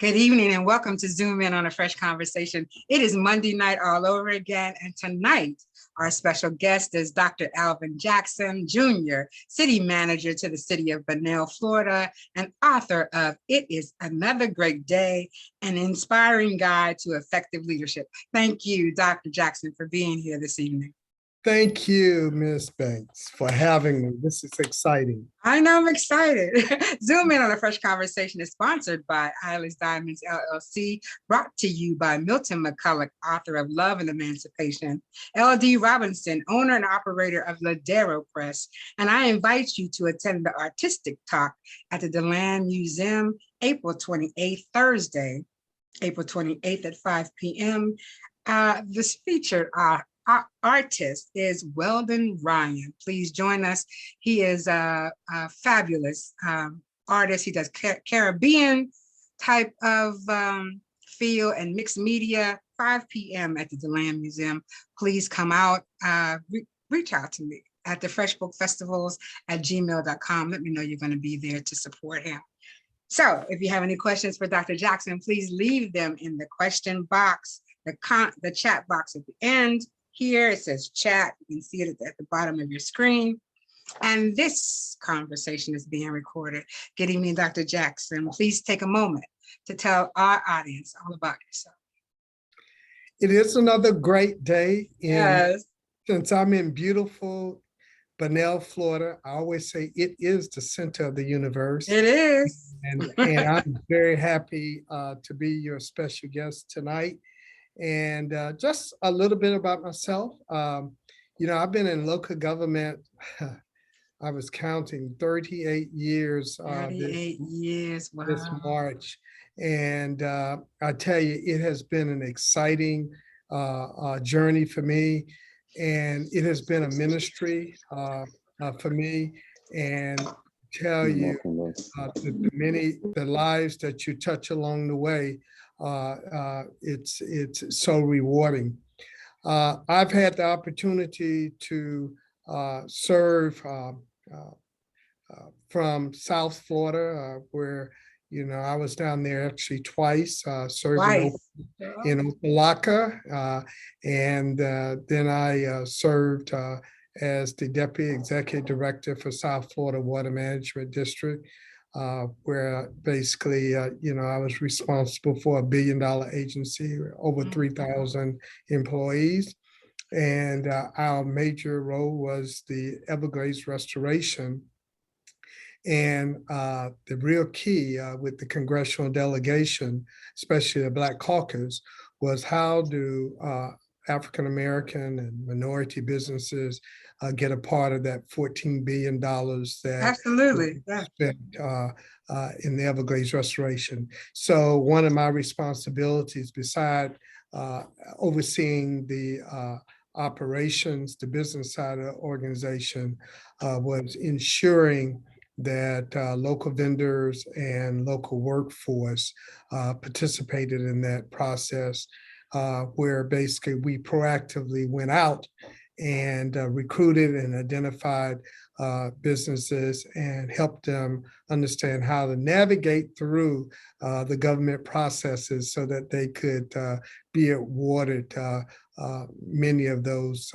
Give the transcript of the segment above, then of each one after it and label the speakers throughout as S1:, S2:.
S1: Good evening and welcome to Zoom In on a Fresh Conversation. It is Monday night all over again, and tonight our special guest is Dr. Alvin Jackson, Jr., City Manager to the City of Bunnell, Florida, and author of It Is Another Great Day, an inspiring guide to effective leadership. Thank you, Dr. Jackson, for being here this evening.
S2: Thank you, Ms. Banks, for having me. This is exciting.
S1: I know, I'm excited. Zoom In on a Fresh Conversation is sponsored by Eilish Diamonds, LLC, brought to you by Milton McCulloch, author of Love and Emancipation, L.D. Robinson, owner and operator of Ladero Press, and I invite you to attend the Artistic Talk at the DeLand Museum, April 28th, Thursday, April 28th at 5 p.m. This featured our artist is Weldon Ryan. Please join us. He is a fabulous artist. He does Caribbean type of feel and mixed media. 5 p.m. at the DeLand Museum. Please come out. Reach out to me at the Fresh Book Festivals at gmail.com. Let me know you're going to be there to support him. So if you have any questions for Dr. Jackson, please leave them in the question box, the chat box at the end. Here it says chat. You can see it at the bottom of your screen. And this conversation is being recorded. Good evening, Dr. Jackson. Please take a moment to tell our audience all about yourself.
S2: It is another great day.
S1: Yes.
S2: Since I'm in beautiful Bunnell, Florida, I always say it is the center of the universe.
S1: It is.
S2: And I'm very happy to be your special guest tonight. And just a little bit about myself. I've been in local government, I was counting 38 years.
S1: 38 years, wow.
S2: This March. And I tell you, it has been an exciting journey for me. And it has been a ministry for me. And tell you, the lives that you touch along the way, it's so rewarding. I've had the opportunity to serve from South Florida, where I was down there actually twice, serving in Opelika, and then I served as the Deputy Executive Director for South Florida Water Management District, where basically, I was responsible for a $1 billion agency, over 3,000 employees. And our major role was the Everglades restoration. And the real key with the congressional delegation, especially the Black Caucus, was how do African-American and minority businesses get a part of that $14 billion that
S1: absolutely
S2: spent in the Everglades restoration. So one of my responsibilities, beside overseeing the operations, the business side of the organization, was ensuring that local vendors and local workforce participated in that process, where basically we proactively went out and recruited and identified businesses and helped them understand how to navigate through the government processes so that they could be awarded many of those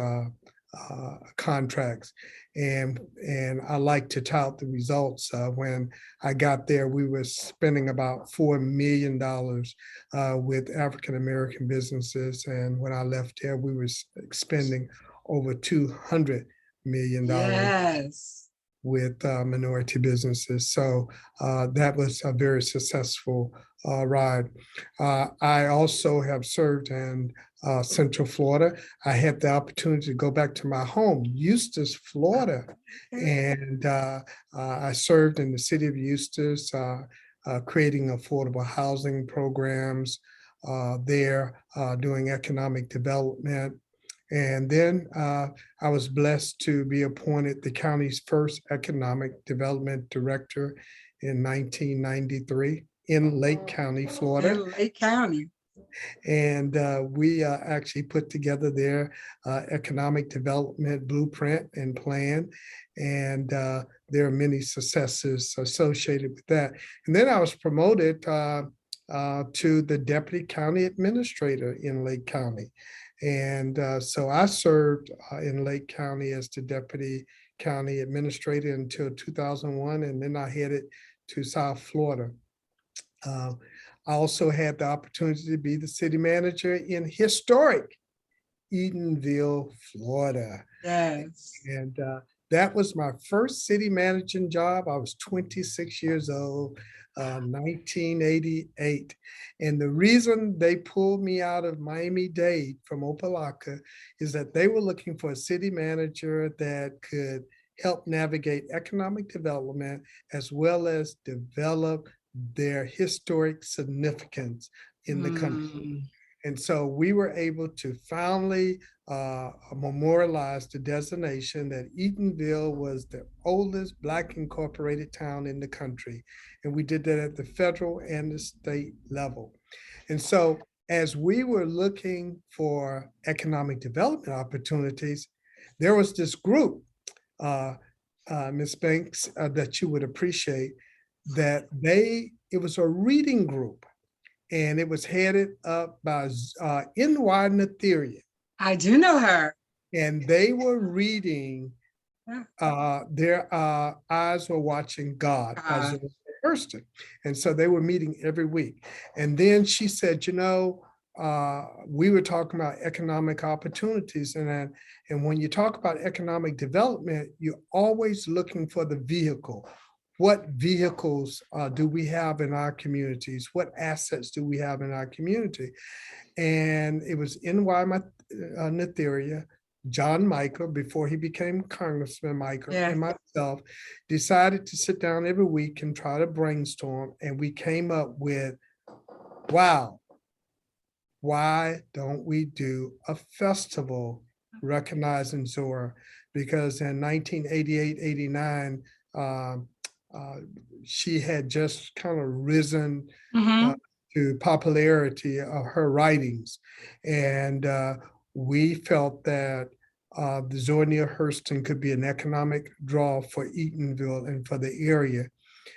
S2: contracts. And I like to tout the results. When I got there, we were spending about $4 million with African-American businesses. And when I left there, we were spending over $200 million
S1: yes.
S2: with minority businesses. So that was a very successful ride. I also have served in Central Florida. I had the opportunity to go back to my home, Eustis, Florida. And I served in the city of Eustis, creating affordable housing programs there, doing economic development. And then I was blessed to be appointed the county's first economic development director in 1993 in Lake County, Florida.
S1: In Lake County.
S2: And we actually put together their economic development blueprint and plan. And there are many successes associated with that. And then I was promoted to the deputy county administrator in Lake County. And so I served in Lake County as the deputy county administrator until 2001, and then I headed to South Florida. I also had the opportunity to be the city manager in historic Eatonville, Florida.
S1: Yes.
S2: And that was my first city managing job. I was 26 years old, 1988. And the reason they pulled me out of Miami-Dade from Opelika is that they were looking for a city manager that could help navigate economic development as well as develop their historic significance in the country. And so we were able to finally memorialize the designation that Eatonville was the oldest Black incorporated town in the country. And we did that at the federal and the state level. And so as we were looking for economic development opportunities, there was this group, Ms. Banks, that you would appreciate, that it was a reading group. And it was headed up by N.Y. Nathirian.
S1: I do know her.
S2: And they were reading, their eyes were watching God by Zora Hurston. And so they were meeting every week. And then she said, you know, we were talking about economic opportunities. And when you talk about economic development, you're always looking for the vehicle. What vehicles do we have in our communities? What assets do we have in our community? And it was N.Y. Natheria, John Michael, before he became Congressman Michael, and myself decided to sit down every week and try to brainstorm. And we came up with, wow, why don't we do a festival recognizing Zora? Because in 1988-89, she had just kind of risen to popularity of her writings. And we felt that the Zora Neale Hurston could be an economic draw for Eatonville and for the area,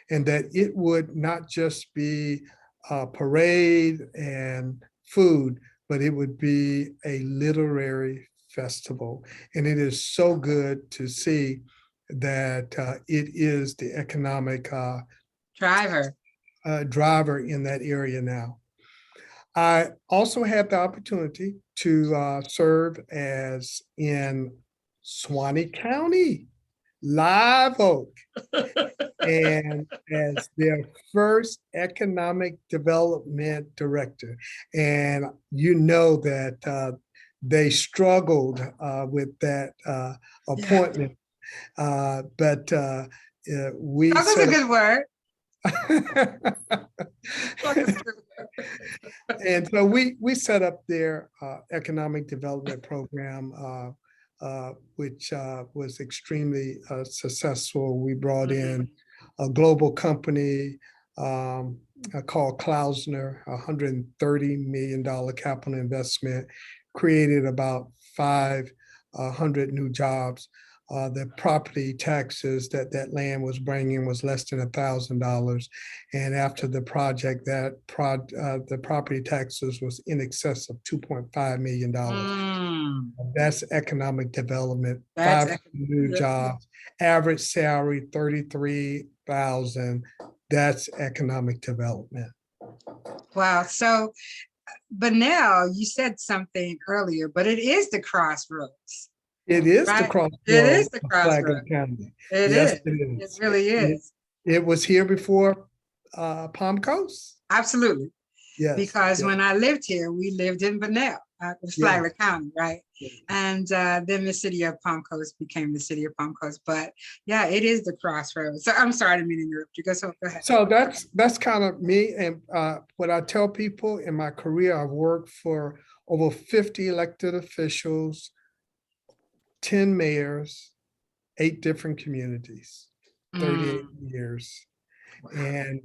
S2: and that it would not just be a parade and food, but it would be a literary festival. And it is so good to see that it is the economic driver in that area now. I also had the opportunity to serve as in Suwannee County, Live Oak, and as their first economic development director. And you know that they struggled with that appointment. But we
S1: that was a good word.
S2: And so we set up their economic development program, which was extremely successful. We brought in a global company called Klausner, $130 million capital investment, created about 500 new jobs. The property taxes that land was bringing was less than $1,000, and after the project, the property taxes was in excess of $2.5 million. That's economic development. 500 new jobs, average salary $33,000. That's economic development.
S1: Wow. So, Bunnell, you said something earlier, but it is the crossroads.
S2: It is the crossroads.
S1: It is the crossroads. It is. It really is.
S2: It was here before Palm Coast.
S1: Absolutely.
S2: Yes.
S1: Because when I lived here, we lived in Bunnell, Flagler County, right? Yes. And then the city of Palm Coast became the city of Palm Coast. But yeah, it is the crossroads. So I'm sorry to interrupt you. Go ahead.
S2: So that's kind of me. And what I tell people in my career, I've worked for over 50 elected officials, 10 mayors, 8 different communities, 38 years. Wow. And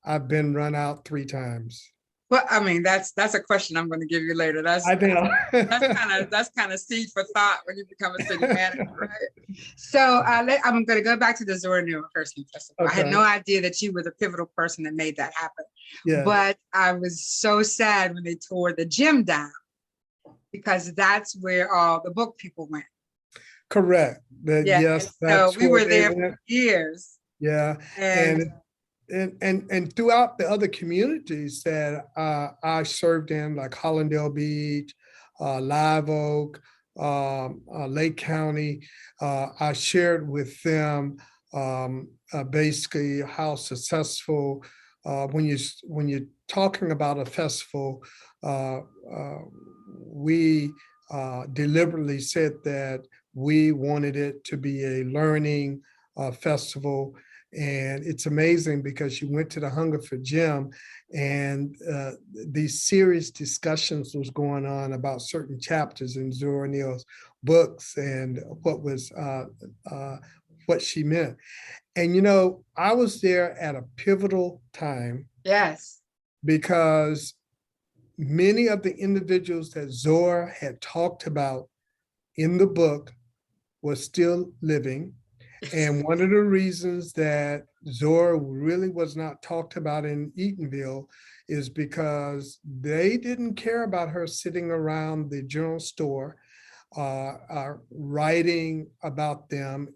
S2: I've been run out 3 times.
S1: Well, I mean, that's a question I'm going to give you later.
S2: I know.
S1: that's kind of seed for thought when you become a city manager, right? So I'm going to go back to the Zora Neale Hurston Festival. Okay. I had no idea that you were the pivotal person that made that happen.
S2: Yeah.
S1: But I was so sad when they tore the gym down because that's where all the book people went.
S2: Correct.
S1: Yeah. And
S2: Yes,
S1: so
S2: that's
S1: we
S2: where
S1: were
S2: they
S1: there
S2: went.
S1: for years.
S2: Yeah.
S1: And
S2: And throughout the other communities that I served in, like Hollandale Beach, Live Oak, Lake County, I shared with them basically how successful when you're talking about a festival, uh, uh, we deliberately said that we wanted it to be a learning festival. And it's amazing because you went to the Hungerford Gym and these serious discussions was going on about certain chapters in Zora Neale's books and what she meant. And I was there at a pivotal time
S1: yes.
S2: because many of the individuals that Zora had talked about in the book was still living. And one of the reasons that Zora really was not talked about in Eatonville is because they didn't care about her sitting around the general store, writing about them.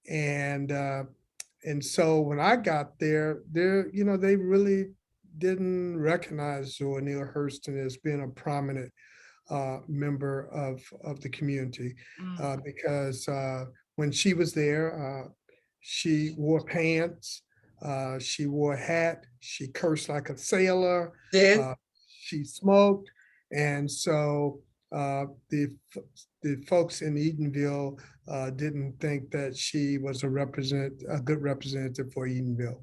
S2: And so when I got there, they really didn't recognize Zora Neale Hurston as being a prominent member of the community because when she was there, she wore pants, she wore a hat, she cursed like a sailor,
S1: Did
S2: she smoked, and so the folks in Eatonville didn't think that she was a good representative for Eatonville.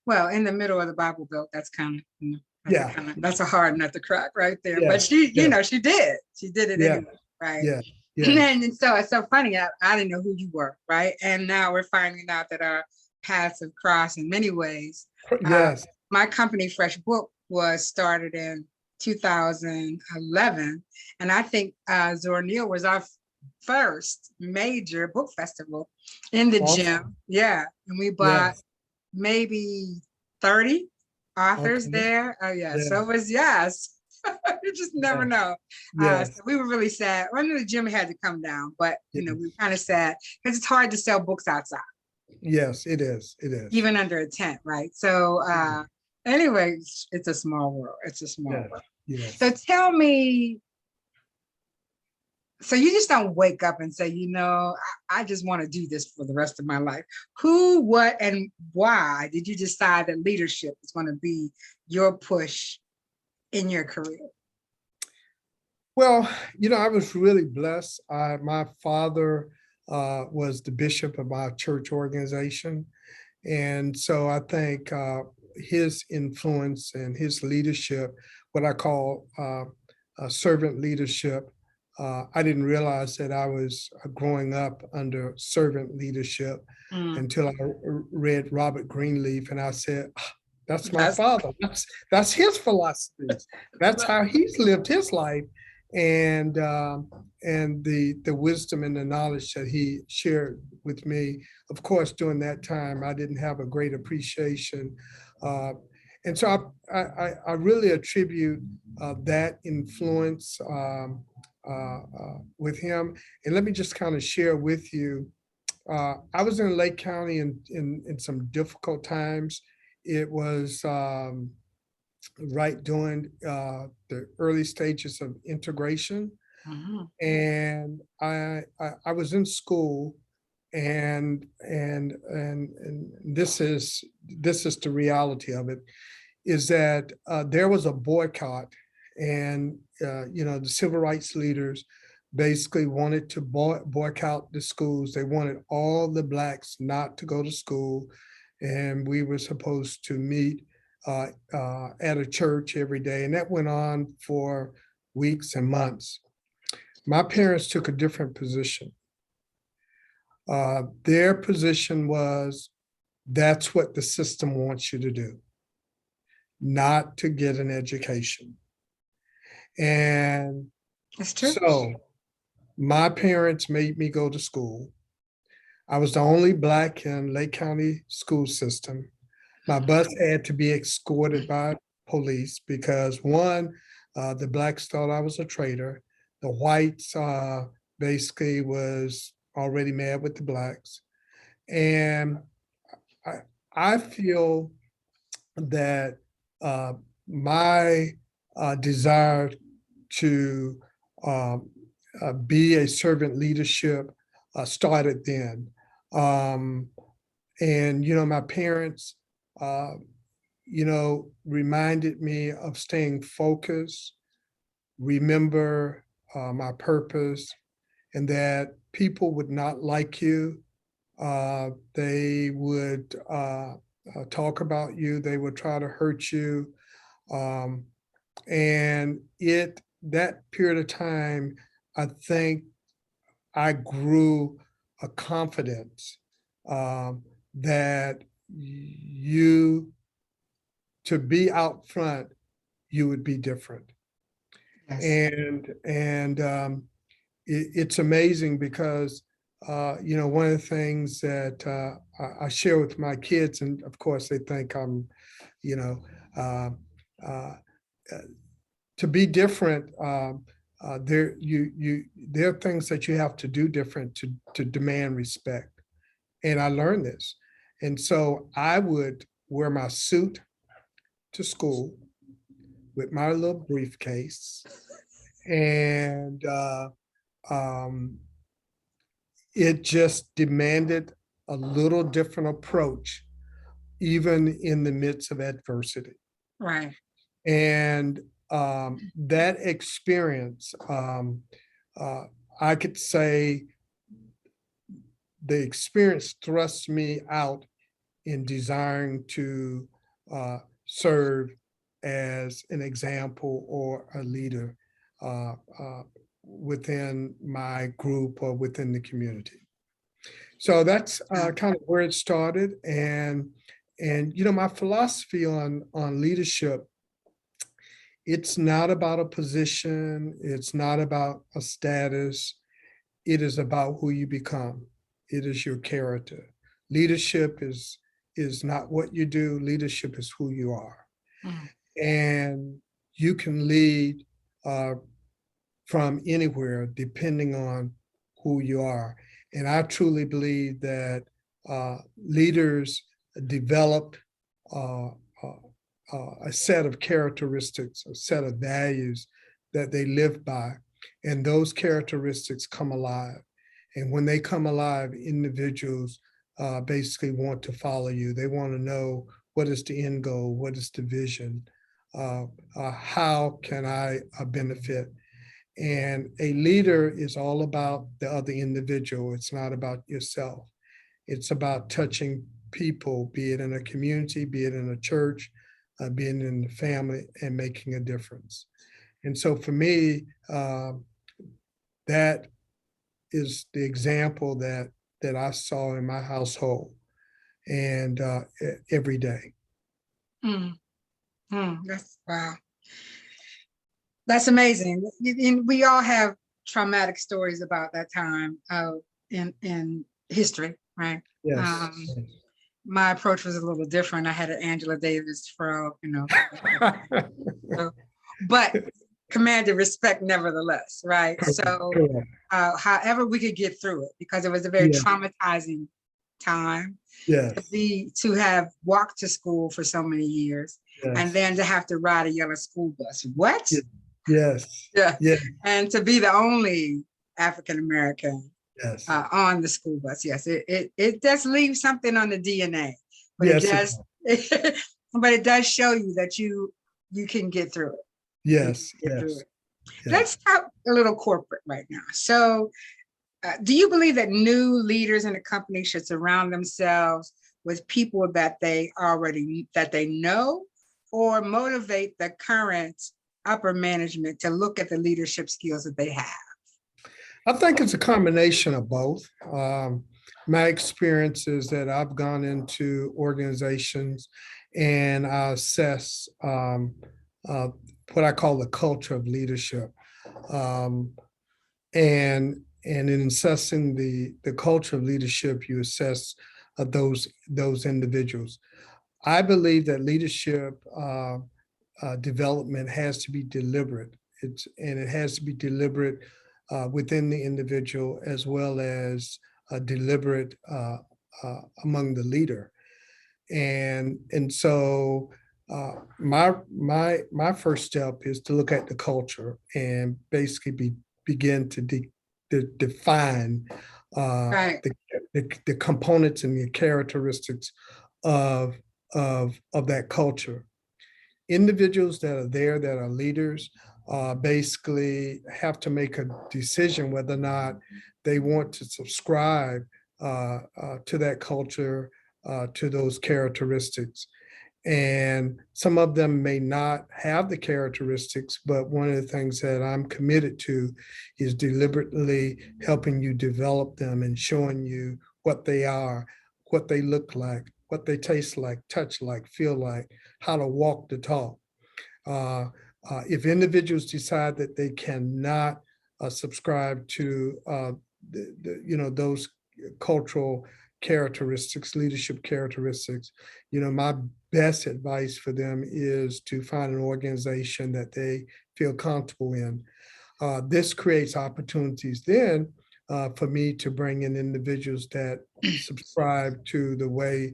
S1: well, in the middle of the Bible Belt, that's kind of,
S2: Yeah,
S1: that's a hard nut to crack right there.
S2: yeah,
S1: But she,
S2: yeah,
S1: she did. She did it
S2: yeah,
S1: anyway, right?
S2: yeah,
S1: And
S2: yeah.
S1: then so it's so funny. I didn't know who you were, right? And now we're finding out that our paths have crossed in many ways.
S2: Yes.
S1: My company, Fresh Book, was started in 2011, and I think Zora Neale was our first major book festival in the
S2: Awesome.
S1: gym. Yeah, and we bought
S2: Yes.
S1: maybe 30 authors
S2: Okay.
S1: there. Oh yeah,
S2: Yeah.
S1: so it was yes. You just never
S2: Yeah.
S1: know.
S2: Yes.
S1: So we were really sad. I knew the gym had to come down, but we
S2: Yes.
S1: were kind of sad because it's hard to sell books outside,
S2: Yes, it is. It is.
S1: even under a tent, right? So anyway, it's a small world. It's a small
S2: Yes.
S1: world.
S2: Yes.
S1: So tell me, so you just don't wake up and say, I just want to do this for the rest of my life. Who, what, and why did you decide that leadership is going to be your push in your career?
S2: Well, I was really blessed. My father was the bishop of my church organization. And so I think his influence and his leadership, what I call servant leadership, I didn't realize that I was growing up under servant leadership until I read Robert Greenleaf, and I said, that's my father. That's his philosophies. That's how he's lived his life. And the wisdom and the knowledge that he shared with me. Of course, during that time, I didn't have a great appreciation. And so I really attribute that influence with him. And let me just kind of share with you, I was in Lake County in some difficult times. It was right during the early stages of integration. And I was in school, and this is the reality of it, is that there was a boycott, and the civil rights leaders basically wanted to boycott the schools. They wanted all the Blacks not to go to school, and we were supposed to meet at a church every day, and that went on for weeks and months. My parents took a different position. Their position was, that's what the system wants you to do, not to get an education. And so my parents made me go to school. I was the only Black in Lake County school system. My bus had to be escorted by police because one, the blacks thought I was a traitor. The whites basically was already mad with the blacks. And I, I feel that my desire to be a servant leadership started then. And, my parents, reminded me of staying focused, remember my purpose, and that people would not like you. They would talk about you. They would try to hurt you. Um, and that period of time, I think I grew a confidence that to be out front, you would be different.
S1: Yes.
S2: And it's amazing because one of the things that I share with my kids, and of course they think I'm, uh, uh, to be different. There are things that you have to do different to demand respect, and I learned this. And so I would wear my suit to school with my little briefcase, and um, it just demanded a little different approach, even in the midst of adversity.
S1: Right.
S2: And that experience, I could say the experience thrust me out in desiring to serve as an example or a leader within my group or within the community. So that's kind of where it started. And my philosophy on leadership, it's not about a position, it's not about a status, it is about who you become. It is your character. Leadership is not what you do, leadership is who you are.
S1: Mm.
S2: And you can lead from anywhere depending on who you are. And I truly believe that leaders develop a set of characteristics, a set of values that they live by. And those characteristics come alive. And when they come alive, individuals basically want to follow you. They want to know, what is the end goal? What is the vision? How can I benefit? And a leader is all about the other individual. It's not about yourself. It's about touching people, be it in a community, be it in a church, be it in the family, and making a difference. And so for me, that is the example that I saw in my household and every day.
S1: Mm. That's wow. That's amazing. And we all have traumatic stories about that time in history, right?
S2: Yes.
S1: My approach was a little different. I had an Angela Davis fro, but commanded respect nevertheless, right? So however we could get through it, because it was a very traumatizing time to have walked to school for so many years and then to have to ride a yellow school bus. What?
S2: Yes.
S1: Yeah. And to be the only African American on the school bus. Yes, it does leave something on the DNA, but it does show you that you can get through it.
S2: Yes.
S1: Let's talk a little corporate right now. So do you believe that new leaders in a company should surround themselves with people that they know, or motivate the current upper management to look at the leadership skills that they have?
S2: I think it's a combination of both. My experience is that I've gone into organizations and I assess what I call the culture of leadership. And in assessing the culture of leadership, you assess those individuals. I believe that leadership development has to be deliberate. It has to be deliberate within the individual as well as deliberate among the leader. And so my first step is to look at the culture and basically begin to define
S1: Right.
S2: the components and the characteristics of that culture. Individuals that are there that are leaders basically have to make a decision whether or not they want to subscribe to that culture, to those characteristics. And some of them may not have the characteristics, but one of the things that I'm committed to is deliberately helping you develop them and showing you what they are, what they look like, what they taste like, touch like, feel like, how to walk the talk. If individuals decide that they cannot subscribe to those cultural characteristics, leadership characteristics, my best advice for them is to find an organization that they feel comfortable in. This creates opportunities then for me to bring in individuals that subscribe to the way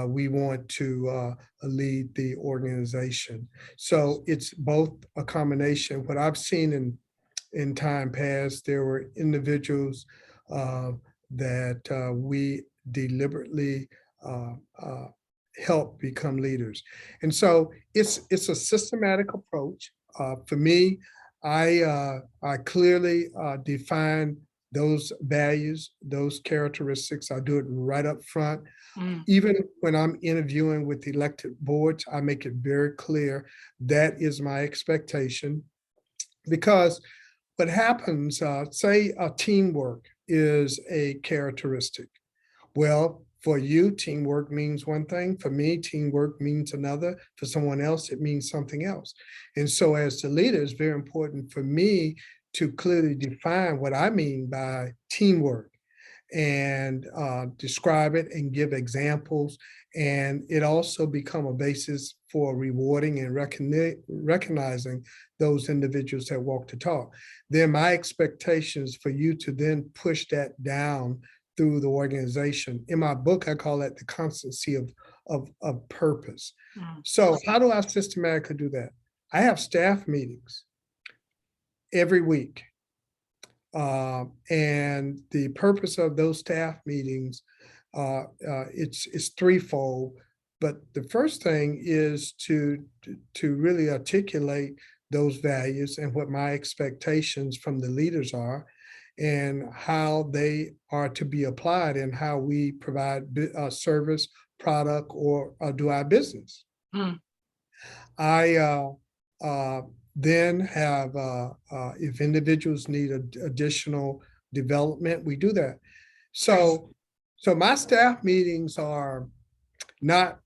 S2: we want to lead the organization. So it's both a combination. What I've seen in time past, there were individuals that we deliberately help become leaders. And so it's a systematic approach. For me, I clearly define those values, those characteristics. I do it right up front. Even when I'm interviewing with elected boards, I make it very clear that is my expectation. Because what happens, say teamwork is a characteristic. Well, for you, teamwork means one thing. For me, teamwork means another. For someone else, it means something else. And so as the leader, it's very important for me to clearly define what I mean by teamwork and describe it and give examples. And it also become a basis for rewarding and recognizing those individuals that walk the talk. Then my expectations for you to then push that down through the organization. In my book, I call it the constancy of purpose. So how do I systematically do that? I have staff meetings every week. And the purpose of those staff meetings, it's threefold. But the first thing is to really articulate those values and what my expectations from the leaders are, and how they are to be applied, and how we provide service, product, or do our business. I then have, if individuals need additional development, we do that. So my staff meetings are not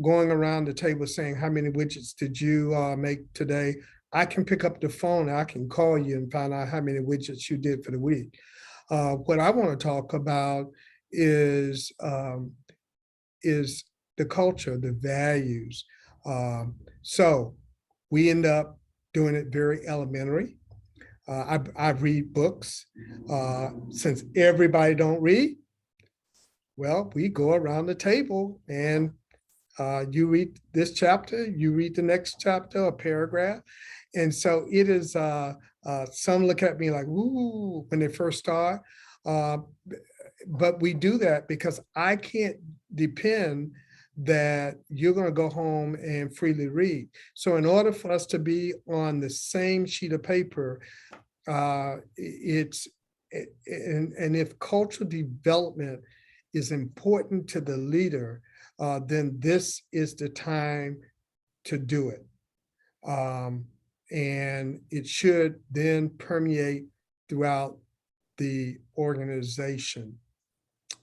S2: going around the table saying, how many widgets did you make today? I can pick up the phone, I can call you and find out how many widgets you did for the week. What I want to talk about is the culture, the values. So we end up doing it very elementary. I read books. Since everybody don't read, well, we go around the table and you read this chapter, you read the next chapter, a paragraph. And so it is, some look at me like, ooh, when they first start. But we do that because I can't depend that you're going to go home and freely read. So in order for us to be on the same sheet of paper, and if cultural development is important to the leader, then this is the time to do it. And it should then permeate throughout the organization.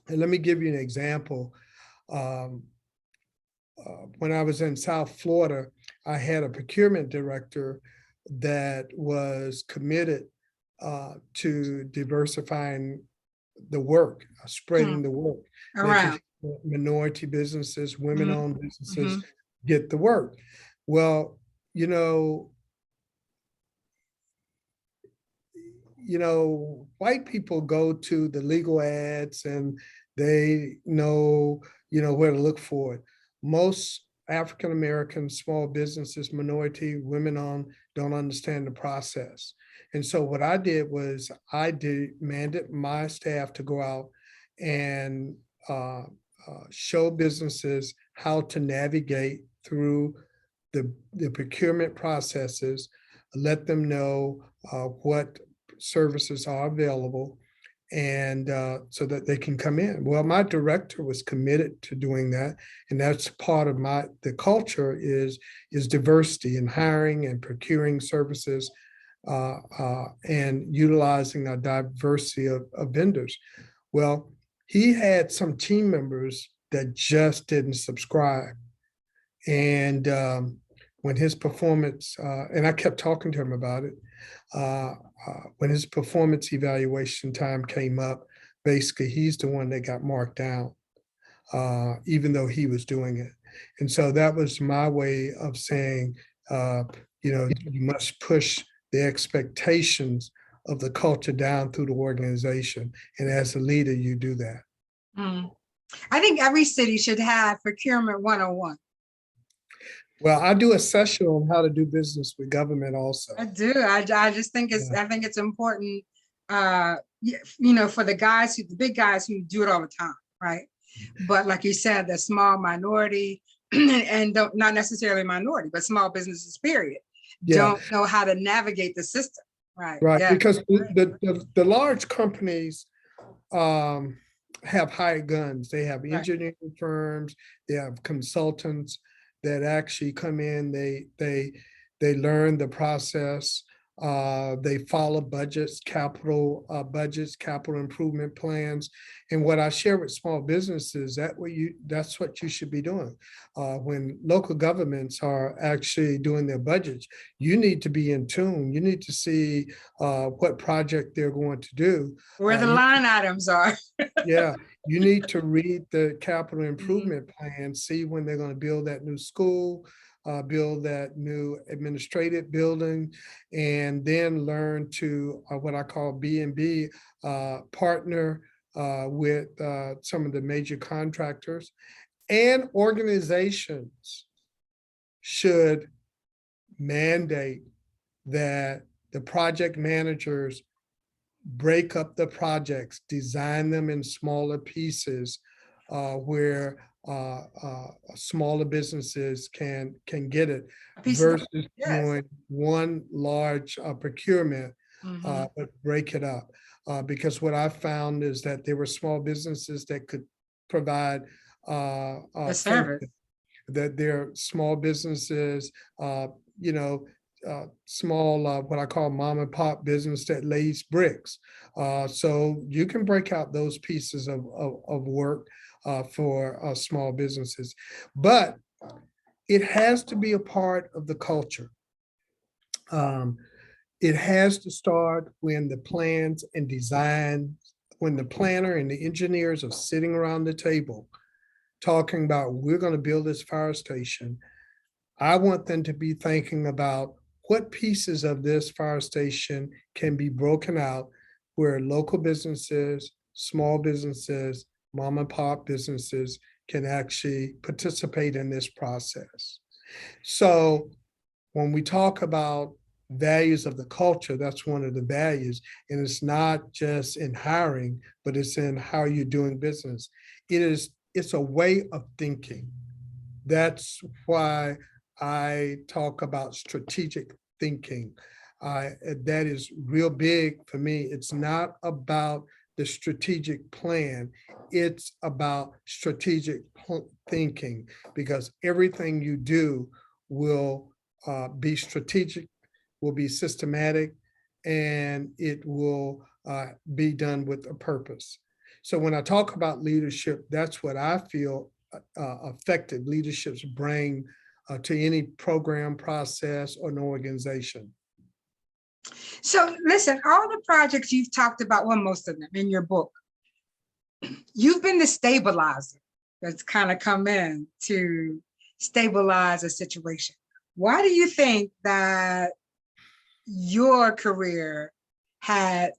S2: And let me give you an example. When I was in South Florida, I had a procurement director that was committed to diversifying the work, spreading the work.
S1: Around.
S2: minority businesses, women-owned businesses
S1: Mhm.
S2: get the work. Well, you know, white people go to the legal ads and they know, where to look for it. Most African American small businesses, minority, women-owned, don't understand the process. And so what I did was I demanded my staff to go out and show businesses how to navigate through the procurement processes, let them know what services are available, and so that they can come in. Well, my director was committed to doing that, and that's part of the culture is diversity in hiring and procuring services, and utilizing a diversity of vendors. Well, he had some team members that just didn't subscribe, and when his performance, and I kept talking to him about it, when his performance evaluation time came up, basically he's the one that got marked down, even though he was doing it. And so that was my way of saying, you must push the expectations of the culture down through the organization. And as a leader, you do that.
S1: Mm. I think every city should have procurement 101.
S2: Well, I do a session on how to do business with government also.
S1: I do. I just think I think it's important, for the big guys who do it all the time, right? But like you said, the small minority and not necessarily minority, but small businesses, period, don't know how to navigate the system, right?
S2: Right,
S1: Yeah.
S2: because the large companies have hired guns. They have engineering firms, they have consultants that actually come in, they learn the process, they follow budgets, capital improvement plans. And what I share with small businesses, that's what you should be doing. When local governments are actually doing their budgets, you need to be in tune. You need to see what project they're going to do.
S1: Where the line items are.
S2: Yeah, you need to read the capital improvement plan, see when they're going to build that new school, build that new administrative building, and then learn to what I call B&B, partner with some of the major contractors. And organizations should mandate that the project managers break up the projects, design them in smaller pieces, where smaller businesses can get it, versus doing one large procurement, but break it up. Because what I found is that there were small businesses that could provide
S1: the service.
S2: that they're small businesses, small, what I call mom and pop business that lays bricks. So you can break out those pieces of work for small businesses, but it has to be a part of the culture. It has to start when the plans and design, when the planner and the engineers are sitting around the table talking about, we're going to build this fire station. I want them to be thinking about what pieces of this fire station can be broken out where local businesses, small businesses, mom and pop businesses can actually participate in this process. So when we talk about values of the culture, that's one of the values. And it's not just in hiring, but it's in how you're doing business. It's a way of thinking. That's why I talk about strategic thinking. That is real big for me. It's not about the strategic plan. It's about strategic thinking, because everything you do will be strategic, will be systematic, and it will be done with a purpose. So when I talk about leadership, that's what I feel effective leaderships bring to any program, process, or an organization.
S1: So listen, all the projects you've talked about, well, most of them in your book, you've been the stabilizer, that's kind of come in to stabilize a situation. Why do you think that your career had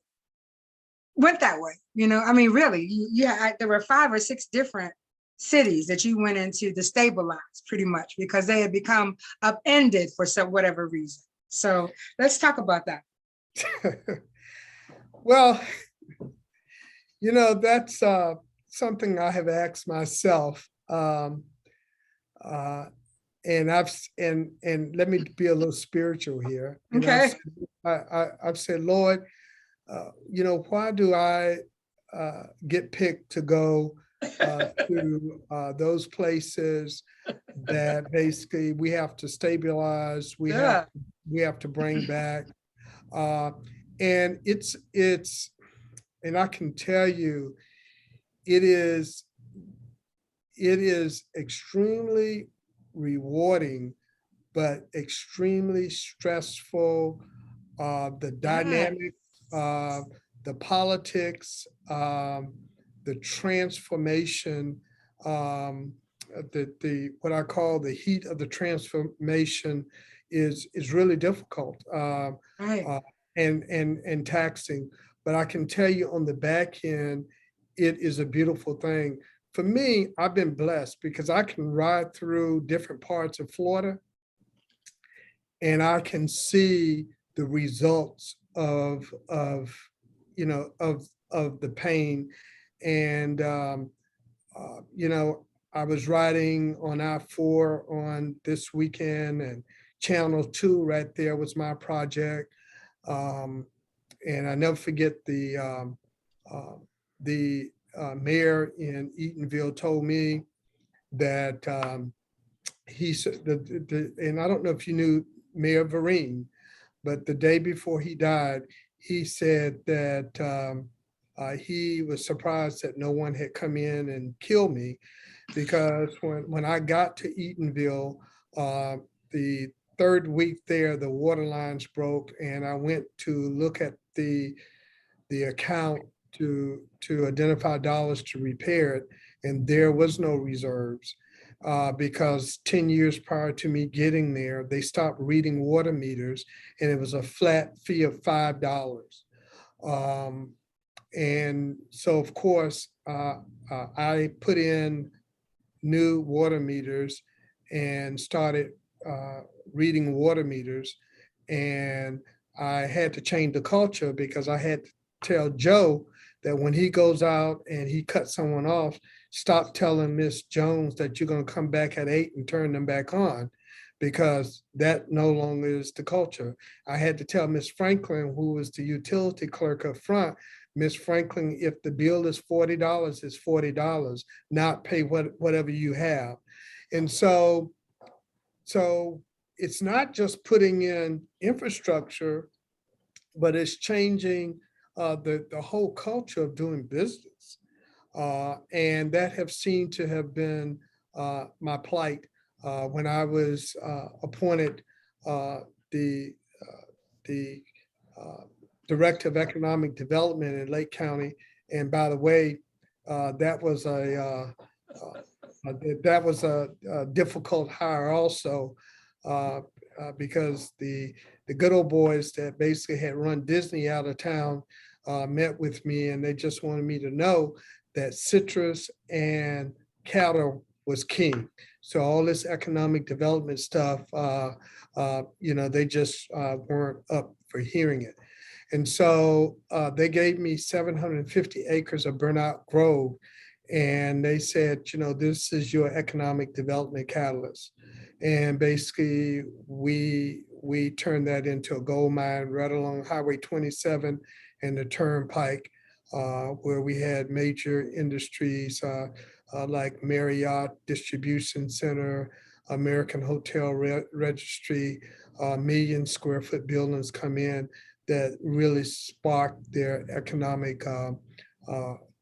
S1: went that way? You know, I mean, really, you had, there were 5 or 6 different cities that you went into to stabilize pretty much because they had become upended for some whatever reason. So let's talk about that.
S2: Well, you know, that's something I have asked myself. And and let me be a little spiritual here. And
S1: Okay.
S2: I've said, Lord, you know, why do I get picked to go to those places that basically we have to stabilize,
S1: Yeah.
S2: we have to bring back, and and I can tell you, it is extremely rewarding, but extremely stressful. The
S1: Yeah.
S2: dynamic, the politics, the transformation, the what I call the heat of the transformation is really difficult,
S1: Right.
S2: and taxing. But I can tell you on the back end, it is a beautiful thing. For me, I've been blessed because I can ride through different parts of Florida and I can see the results you know, of the pain. And you know, I was riding on I-4 on this weekend, and Channel 2 right there was my project. And I never forget uh, the mayor in Eatonville told me that he said that, and I don't know if you knew Mayor Vereen, but the day before he died, he said that he was surprised that no one had come in and killed me, because when I got to Eatonville, the third week there, the water lines broke, and I went to look at the account to identify dollars to repair it, and there was no reserves. Because 10 years prior to me getting there, they stopped reading water meters, and it was a flat fee of $5. Um, and so, of course, I put in new water meters and started reading water meters. And I had to change the culture because I had to tell Joe that when he goes out and he cuts someone off, stop telling Miss Jones that you're going to come back at 8 and turn them back on, because that no longer is the culture. I had to tell Miss Franklin, who was the utility clerk up front, Miss Franklin, if the bill is $40, it's $40, not pay whatever you have. And so it's not just putting in infrastructure, but it's changing the whole culture of doing business. And that have seemed to have been my plight when I was appointed the the Director of Economic Development in Lake County. And by the way, that was a difficult hire also, because the good old boys that basically had run Disney out of town met with me, and they just wanted me to know that citrus and cattle was king. So all this economic development stuff, you know, they just weren't up for hearing it. And so they gave me 750 acres of Burnout Grove. And they said, you know, this is your economic development catalyst. And basically, we turned that into a gold mine right along Highway 27 and the Turnpike, where we had major industries like Marriott Distribution Center, American Hotel Registry, million square foot buildings come in that really sparked their economic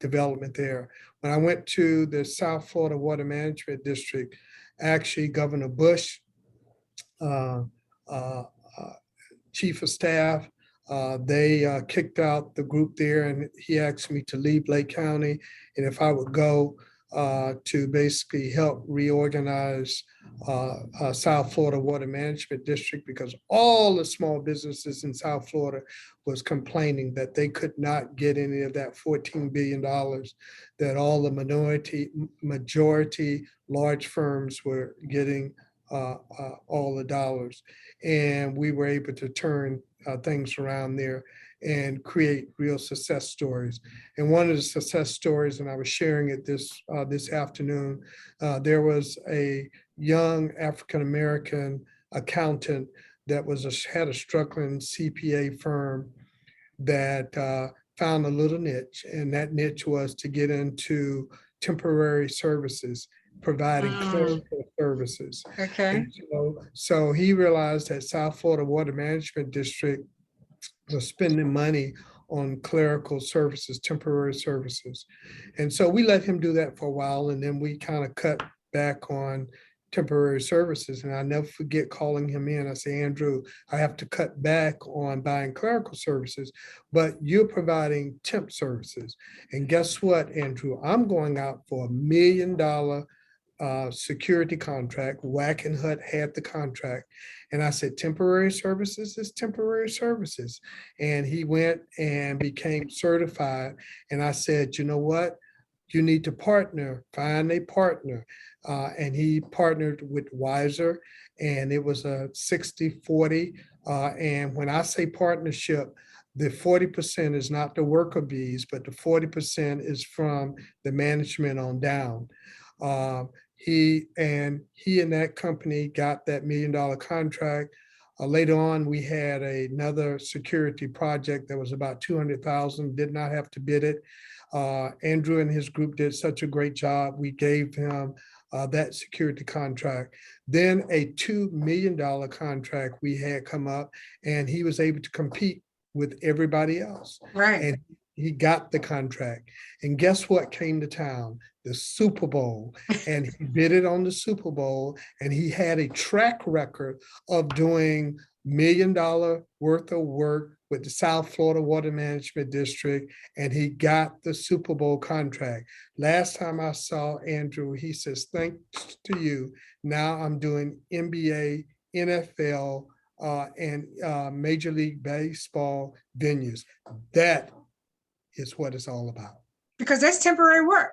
S2: development there. When I went to the South Florida Water Management District, actually Governor Bush, uh, uh, chief of staff, they kicked out the group there, and he asked me to leave Lake County, and if I would go to basically help reorganize South Florida Water Management District, because all the small businesses in South Florida was complaining that they could not get any of that $14 billion that all the majority large firms were getting all the dollars. And we were able to turn things around there and create real success stories. And one of the success stories, and I was sharing it this afternoon, there was a young African-American accountant that had a struggling CPA firm that found a little niche, and that niche was to get into temporary services, providing clerical services.
S1: Okay.
S2: And so he realized that South Florida Water Management District was spending money on clerical services, temporary services. And so we let him do that for a while, and then we kind of cut back on temporary services. And I never forget calling him in. I say, Andrew, I have to cut back on buying clerical services, but you're providing temp services. And guess what, Andrew? I'm going out for $1 million security contract. Wackenhut had the contract. And I said, temporary services is temporary services. And he went and became certified. And I said, you know what? You need to partner, find a partner. And he partnered with Wiser, and it was a 60-40. And when I say partnership, the 40% is not the worker bees, but the 40% is from the management on down. He and that company got that $1 million contract. Later on, we had another security project that was about $200,000, did not have to bid it. Andrew and his group did such a great job. We gave him that security contract. Then a $2 million contract we had come up, and he was able to compete with everybody else.
S1: Right.
S2: And he got the contract. And guess what came to town? The Super Bowl. And he bid it on the Super Bowl, and he had a track record of doing $1 million worth of work with the South Florida Water Management District, and he got the Super Bowl contract. Last time I saw Andrew, he says, thanks to you, now I'm doing NBA, NFL, and Major League Baseball venues. That is what it's all about.
S1: Because that's temporary work.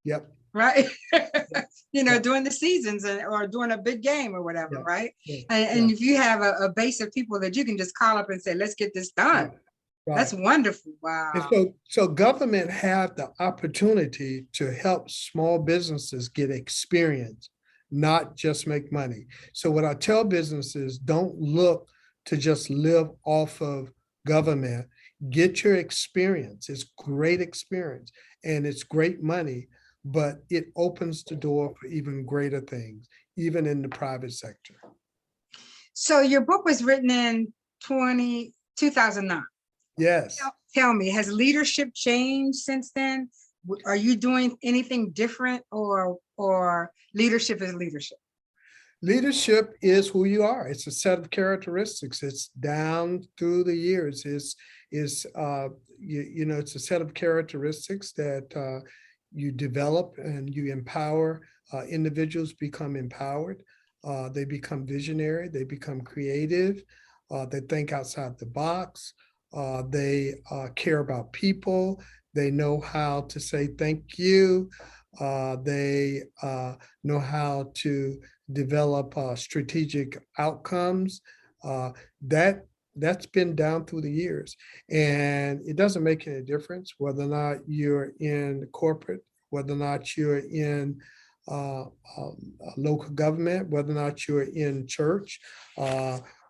S2: Yep.
S1: Right. During the seasons or during a big game or whatever.
S2: Yep.
S1: Right.
S2: Yep.
S1: And if you have a base of people that you can just call up and say, let's get this done. Right. That's wonderful. Wow.
S2: And so government had the opportunity to help small businesses get experience, not just make money. So what I tell businesses, don't look to just live off of government. Get your experience. It's great experience and it's great money, but it opens the door for even greater things, even in the private sector.
S1: So your book was written in 2009.
S2: Yes.
S1: Tell me, has leadership changed since then? Are you doing anything different, or leadership is leadership?
S2: Leadership is who you are. It's a set of characteristics. It's down through the years. It's a set of characteristics that you develop and you empower. Individuals become empowered. They become visionary. They become creative. They think outside the box. They care about people. They know how to say thank you. They know how to develop strategic outcomes. That's been down through the years. And it doesn't make any difference whether or not you're in corporate, whether or not you're in local government, whether or not you're in church.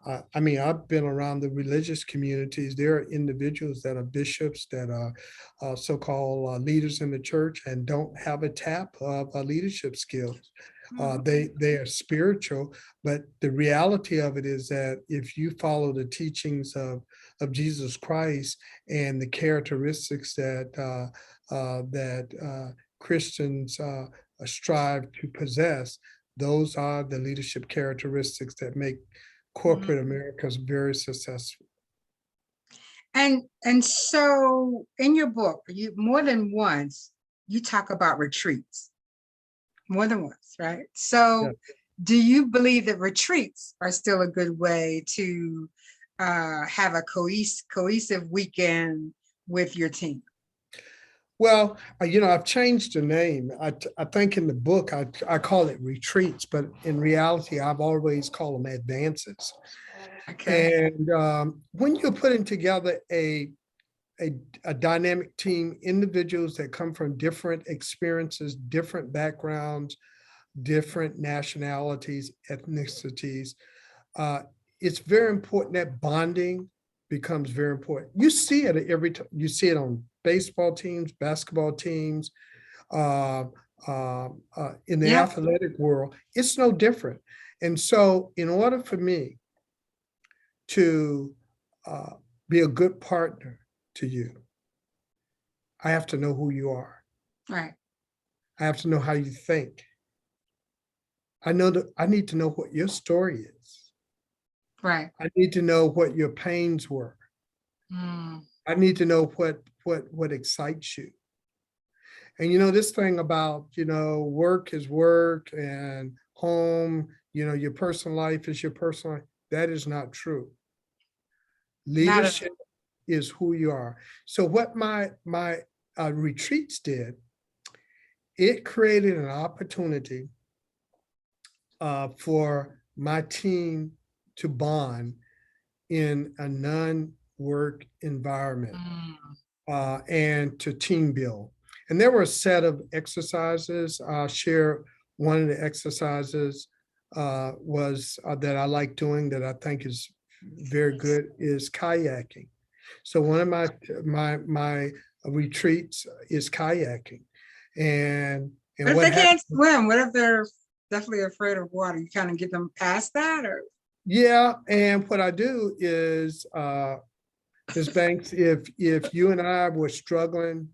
S2: I've been around the religious communities. There are individuals that are bishops, that are so-called leaders in the church and don't have a tap of leadership skills. They are spiritual, but the reality of it is that if you follow the teachings of Jesus Christ and the characteristics that Christians strive to possess, those are the leadership characteristics that make corporate America is very successful.
S1: And so in your book, you more than once, you talk about retreats. More than once, right? So,
S2: Yeah.
S1: do you believe that retreats are still a good way to have a cohesive weekend with your team?
S2: Well, I've changed the name. I think in the book I call it retreats, but in reality, I've always called them advances.
S1: Okay.
S2: And when you're putting together a, a dynamic team, individuals that come from different experiences, different backgrounds, different nationalities, ethnicities, uh, it's very important that bonding becomes very important. You see it every time. You see it on baseball teams, basketball teams, uh, in the
S1: Yeah.
S2: athletic world. It's no different. And so, in order for me to be a good partner to you, I have to know who you are.
S1: Right.
S2: I have to know how you think. I need to know what your story is.
S1: Right.
S2: I need to know what your pains were.
S1: Mm.
S2: I need to know what excites you. And this thing about, work is work and home, your personal life is your personal life. That is not true.
S1: Not at
S2: Leadership is who you are. So what my retreats did, it created an opportunity for my team to bond in a non-work environment.
S1: all.
S2: And to team build. And there were a set of exercises. I'll share one of the exercises was that I like doing that I think is very good is kayaking. So one of my retreats is kayaking, and
S1: What if
S2: what
S1: they
S2: happened?
S1: can't swim? What if they're definitely afraid of water? You kind of get them past that, or
S2: Yeah, and what I do is Ms. Banks, if you and I were struggling,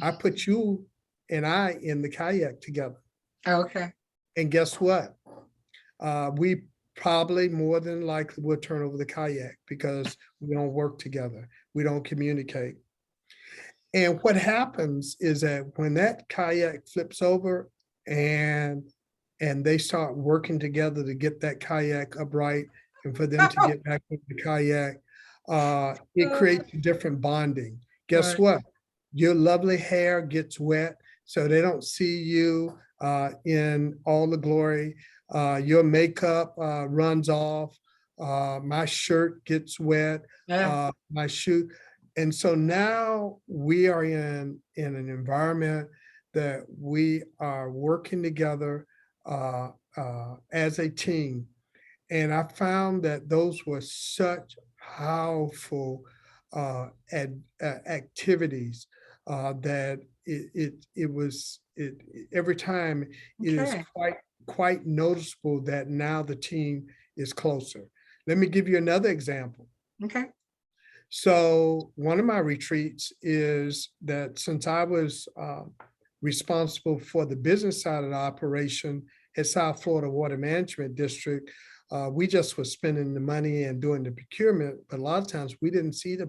S2: I put you and I in the kayak together.
S1: okay.
S2: And guess what? We probably more than likely will turn over the kayak because we don't work together. We don't communicate. And what happens is that when that kayak flips over and they start working together to get that kayak upright and for them to get back in the kayak, it creates a different bonding. Guess
S1: Right.
S2: what? Your lovely hair gets wet, so they don't see you in all the glory. Your makeup runs off. My shirt gets wet.
S1: Yeah.
S2: My shoe. And so now we are in an environment that we are working together as a team. And I found that those were such powerful activities that every time it is
S1: Okay.
S2: quite noticeable that now the team is closer. Let me give you another example.
S1: Okay.
S2: So one of my retreats is that since I was responsible for the business side of the operation at South Florida Water Management District, we just were spending the money and doing the procurement, but a lot of times we didn't see the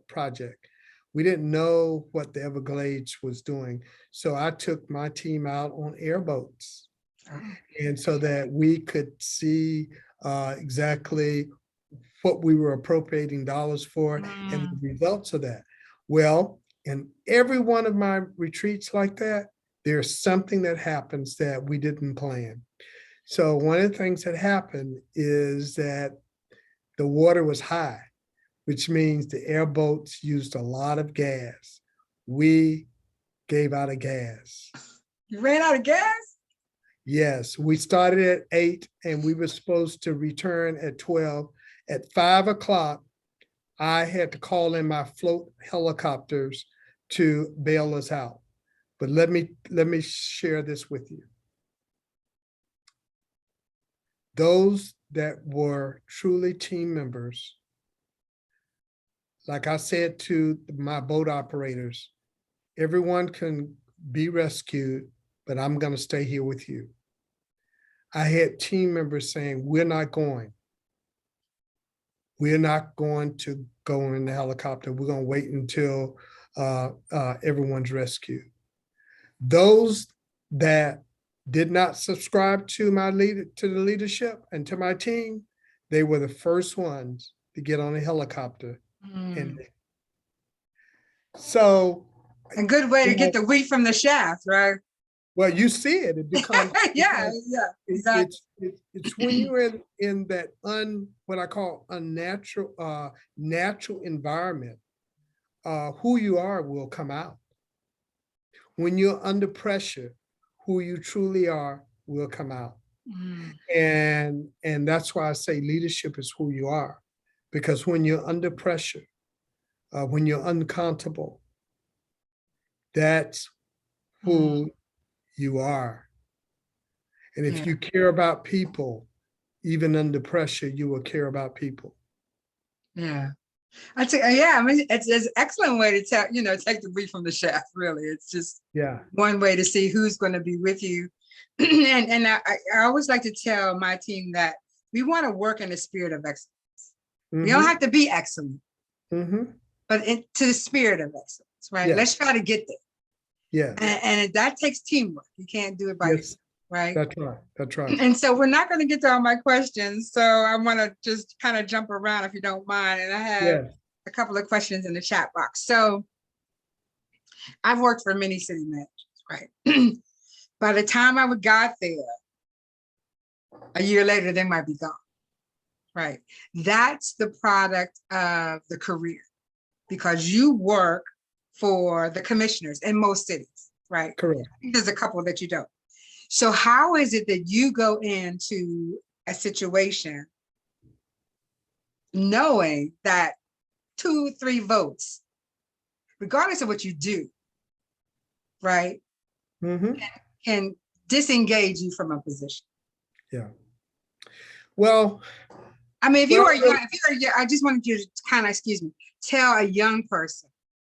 S2: project. We didn't know what the Everglades was doing. So I took my team out on airboats.
S1: Oh.
S2: And so that we could see exactly what we were appropriating dollars for and the
S1: Mm.
S2: results of that. Well, in every one of my retreats like that, there's something that happens that we didn't plan. So one of the things that happened is that the water was high, which means the airboats used a lot of gas. We gave out of gas.
S1: You ran out of gas?
S2: Yes, we started at 8 and we were supposed to return at 12. At 5 o'clock, I had to call in my float helicopters to bail us out. But let me share this with you. Those that were truly team members, like I said to my boat operators, everyone can be rescued, but I'm going to stay here with you. I had team members saying, we're not going. We're not going to go in the helicopter. We're going to wait until everyone's rescued. Those that did not subscribe to the leadership and to my team, they were the first ones to get on a helicopter. And so
S1: a good way to get the wheat from the shaft, right?
S2: well, you see it. It becomes
S1: yeah, exactly.
S2: It's when you're in that what I call unnatural natural environment, who you are will come out. When you're under pressure, who you truly are will come out. And that's why I say leadership is who you are, because when you're under pressure, when you're uncomfortable, that's who you are. And if you care about people, even under pressure, you will care about people.
S1: Yeah. I mean, it's an excellent way to tell, take the wheat from the shaft, really. It's just one way to see who's going to be with you. and I always like to tell my team that we want to work in the spirit of excellence. We don't have to be excellent, but to the spirit of excellence, right? Let's try to get there.
S2: Yeah.
S1: And that takes teamwork. You can't do it by yourself, right?
S2: That's right. That's right.
S1: And so we're not going to get to all my questions. So I want to just kind of jump around if you don't mind. And I have a couple of questions in the chat box. So I've worked for many city managers, right? By the time I got there, a year later, they might be gone, right? That's the product of the career, because you work for the commissioners in most cities, right?
S2: Correct.
S1: There's a couple that you don't. So how is it that you go into a situation knowing that 2, 3 votes, regardless of what you do, right, can disengage you from a position?
S2: Yeah. Well,
S1: I mean, if you were young, I just wanted you to kind of, tell a young person,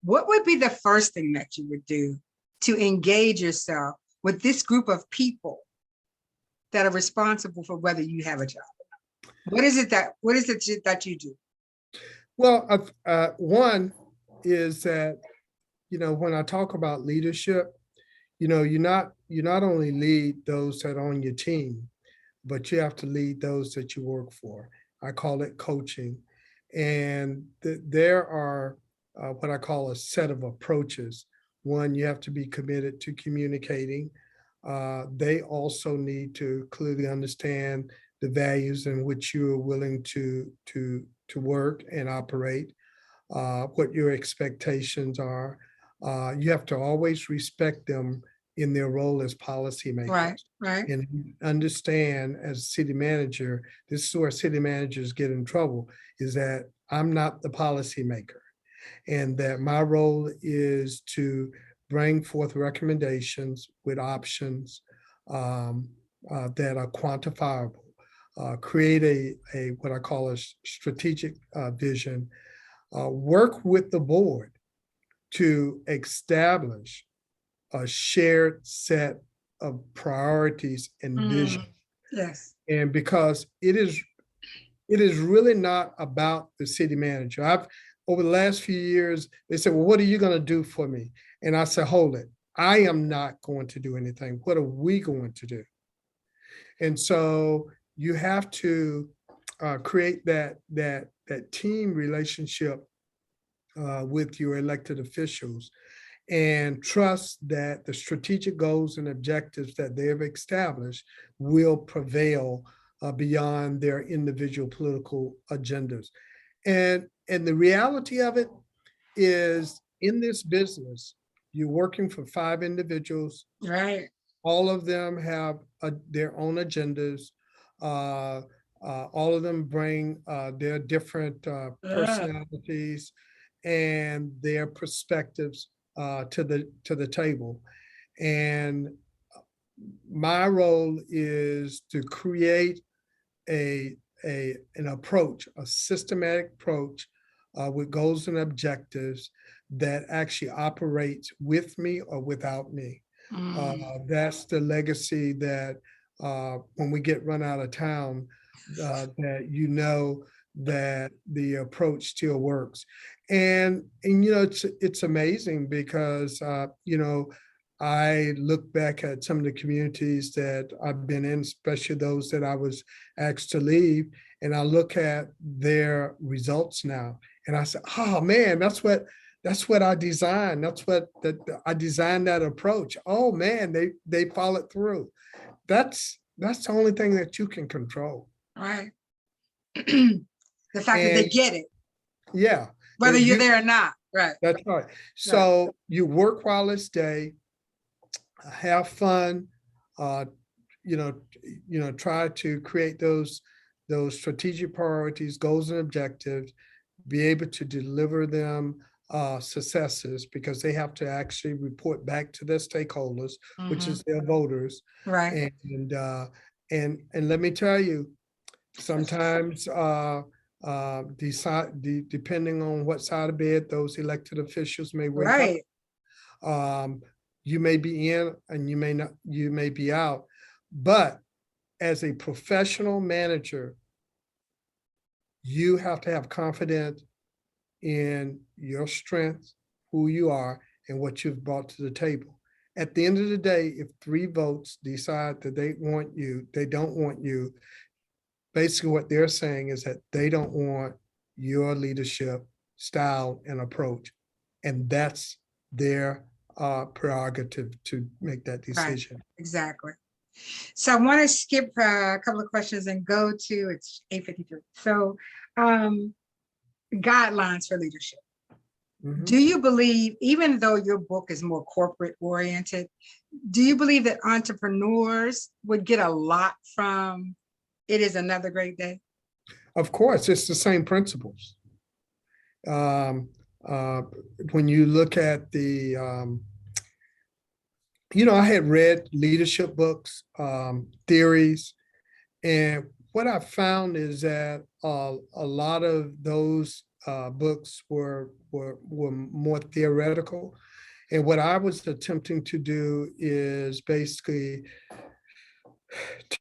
S1: what would be the first thing that you would do to engage yourself with this group of people that are responsible for whether you have a job? What is it that you do?
S2: Well, one is that, when I talk about leadership, you not only lead those that are on your team, but you have to lead those that you work for. I call it coaching. And there are what I call a set of approaches. One, you have to be committed to communicating. They also need to clearly understand the values in which you are willing to work and operate, what your expectations are. You have to always respect them in their role as policymakers.
S1: Right.
S2: And understand, as city manager, this is where city managers get in trouble, is that I'm not the policymaker, and that my role is to bring forth recommendations with options that are quantifiable, create a what I call a strategic vision, work with the board to establish a shared set of priorities and vision.
S1: Yes.
S2: And because it is really not about the city manager. Over the last few years, they said, well, what are you going to do for me? And I said, hold it. I am not going to do anything. What are we going to do? And so you have to create that team relationship with your elected officials, and trust that the strategic goals and objectives that they have established will prevail beyond their individual political agendas. And the reality of it is, in this business, you're working for 5 individuals.
S1: Right.
S2: All of them have their own agendas. All of them bring their different personalities and their perspectives to the table. And my role is to create an approach, a systematic approach with goals and objectives that actually operates with me or without me. That's the legacy that when we get run out of town, that that the approach still works. And it's amazing because I look back at some of the communities that I've been in, especially those that I was asked to leave, and I look at their results now, and I say, "Oh man, that's what I designed. That's what I designed that approach. Oh man, they followed through. That's the only thing that you can control."
S1: Right. The fact that they
S2: And
S1: get it,
S2: yeah,
S1: whether you're there or not. Right.
S2: that's right.
S1: Right.
S2: So you work while it's day, have fun, uh, you know, try to create those strategic priorities, goals, and objectives, be able to deliver them successes, because they have to actually report back to their stakeholders, which is their voters.
S1: Right.
S2: And let me tell you, sometimes depending on what side of bed those elected officials may wake up,
S1: Right.
S2: you may be in and you may be out. But as a professional manager, you have to have confidence in your strengths, who you are, and what you've brought to the table. At the end of the day, if 3 votes decide that they don't want you, basically what they're saying is that they don't want your leadership style and approach. And that's their prerogative to make that decision.
S1: Right. Exactly. So I want to skip a couple of questions and go to, it's 8:53. So guidelines for leadership. Do you believe, even though your book is more corporate oriented, do you believe that entrepreneurs would get a lot from It Is Another Great Day?
S2: Of course, it's the same principles. When you look at I had read leadership books, theories, and what I found is that a lot of those books were more theoretical. And what I was attempting to do is basically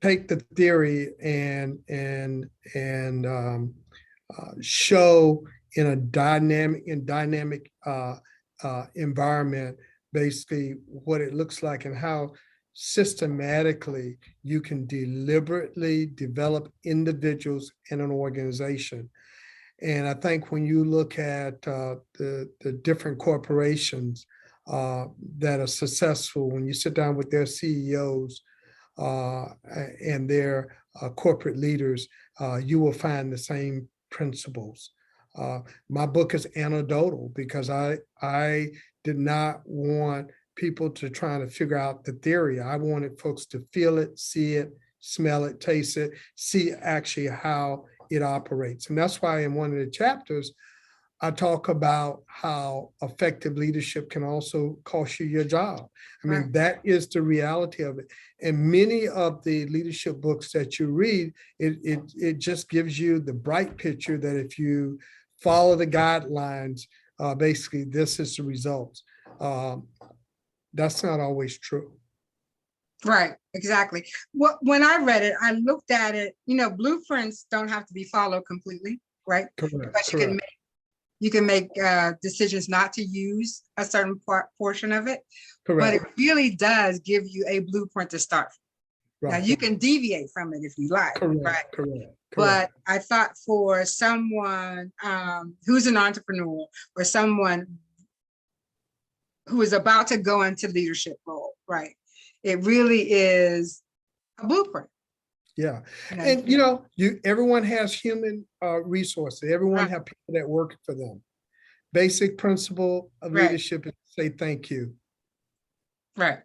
S2: take the theory and show in a dynamic environment basically what it looks like and how systematically you can deliberately develop individuals in an organization. And I think when you look at the different corporations that are successful, when you sit down with their CEOs and their corporate leaders, you will find the same principles. My book is anecdotal because I did not want people to try to figure out the theory. I wanted folks to feel it, see it, smell it, taste it, see actually how it operates. And that's why in one of the chapters, I talk about how effective leadership can also cost you your job. I mean, that is the reality of it. And many of the leadership books that you read, it just gives you the bright picture that if you follow the guidelines, basically this is the results. That's not always true.
S1: Right, exactly. When I read it, I looked at it, blueprints don't have to be followed completely, right?
S2: Correct.
S1: Because you can make decisions not to use a certain portion of it. Correct. But it really does give you a blueprint to start from. Right. Now you can deviate from it if you like.
S2: Correct.
S1: Right?
S2: Correct.
S1: But I thought for someone who's an entrepreneur or someone who is about to go into leadership role, right? It really is a blueprint.
S2: Yeah. And everyone has human resources. Everyone have people that work for them. Basic principle of leadership is to say thank you. Right.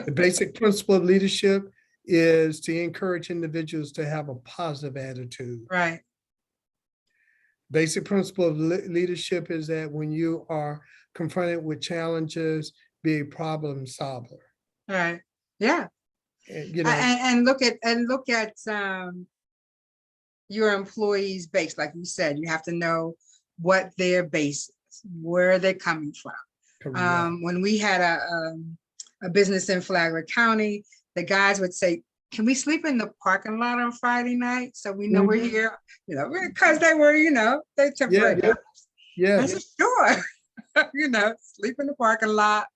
S2: The basic principle of leadership is to encourage individuals to have a positive attitude.
S1: Right.
S2: Basic principle of leadership is that when you are confronted with challenges, be a problem solver.
S1: Right. Yeah. And look at your employees' base, like you said. You have to know what their base is, where they're coming from. When we had a business in Flagler County, the guys would say, "Can we sleep in the parking lot on Friday night so we know we're here?" Because they were, they're temporary.
S2: Yeah.
S1: I said, "Sure." Sleep in the parking lot,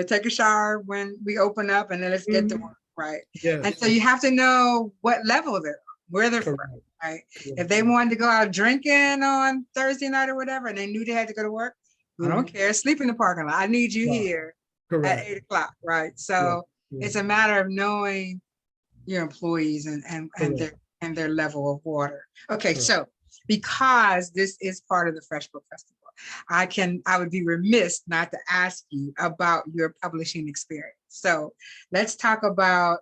S1: take a shower when we open up, and then let's get to
S2: Mhm.
S1: work, right? And
S2: Yes,
S1: so you have to know what level they're on, where they're from,
S2: correct,
S1: right? If
S2: correct.
S1: they wanted to go out drinking on Thursday night or whatever, and they knew they had to go to work, I don't
S2: Mhm.
S1: care. Sleep in the parking lot. I need you
S2: Right,
S1: here at
S2: correct.
S1: 8 o'clock, right?
S2: Yeah,
S1: So
S2: yeah,
S1: it's a matter of knowing your employees
S2: correct,
S1: and their level of water. Okay,
S2: correct.
S1: so because this is part of the Fresh Book Festival, I would be remiss not to ask you about your publishing experience. So let's talk about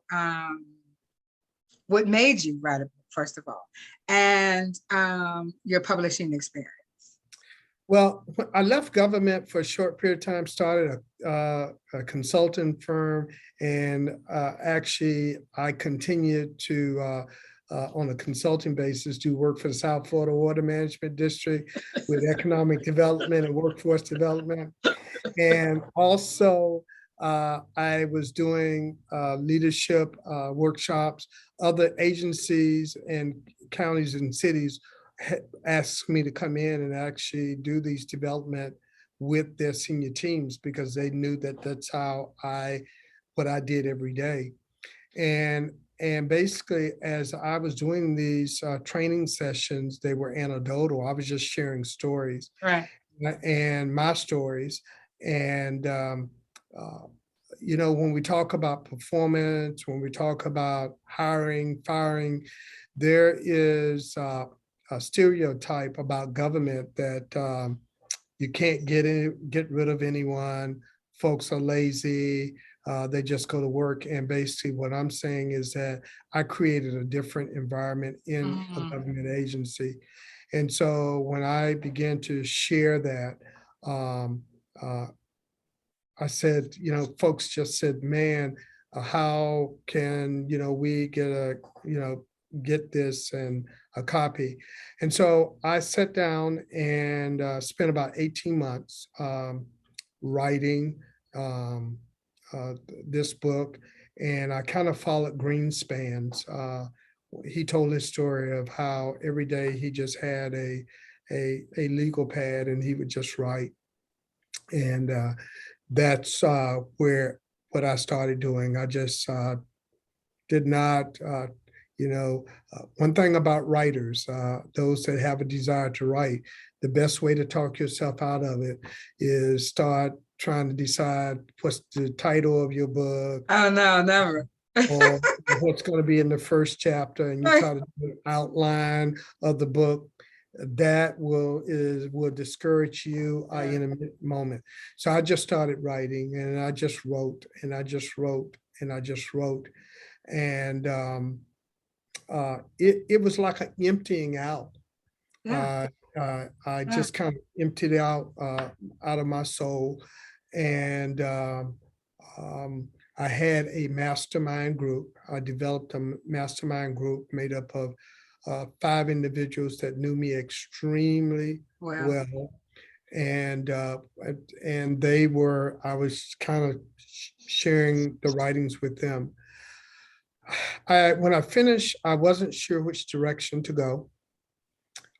S1: what made you write a book, first of all, and your publishing experience.
S2: Well, I left government for a short period of time, started a consulting firm, and actually I continued to, on a consulting basis, do work for the South Florida Water Management District with economic development and workforce development. And also, I was doing leadership workshops. Other agencies and counties and cities asked me to come in and actually do these development with their senior teams because they knew that that's what I did every day. And basically, as I was doing these training sessions, they were anecdotal. I was just sharing stories
S1: Right.
S2: and my stories. And, uh, when we talk about performance, when we talk about hiring, firing, there is a stereotype about government that you can't get rid of anyone. Folks are lazy. They just go to work. And basically, what I'm saying is that I created a different environment in a government agency. And so when I began to share that, um, uh, I said, folks just said, man, how can, we get this and a copy. And so I sat down and spent about 18 months writing um, uh, this book. And I kind of followed Greenspan's. He told his story of how every day he just had a legal pad and he would just write. And that's where what I started doing. I just did not, one thing about writers, those that have a desire to write, the best way to talk yourself out of it is start trying to decide what's the title of your book.
S1: Oh, no, never.
S2: Or what's going to be in the first chapter, and you try to do an outline of the book. That will discourage you in a moment. So I just started writing, and I just wrote, and I just wrote, and I just wrote, and it was like an emptying out.
S1: Yeah.
S2: I
S1: Yeah.
S2: just kind of emptied out of my soul, and I had a mastermind group. I developed a mastermind group made up of 5 individuals that knew me extremely
S1: Well,
S2: well, and they were. I was kind of sharing the writings with them. When I finished, I wasn't sure which direction to go.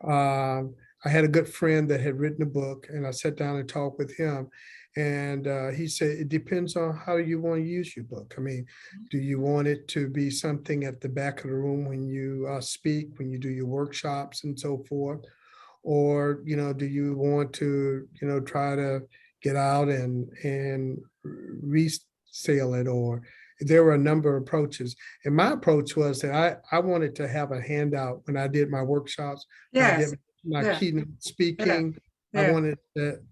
S2: I had a good friend that had written a book, and I sat down and talked with him. And he said, it depends on how you want to use your book. I mean, do you want it to be something at the back of the room when you speak, when you do your workshops and so forth? Or, do you want to, try to get out and resale it? Or there were a number of approaches. And my approach was that I wanted to have a handout when I did my workshops, when I
S1: yes.
S2: did my
S1: Yeah.
S2: keynote
S1: Yeah.
S2: speaking. I
S1: Yeah.
S2: wanted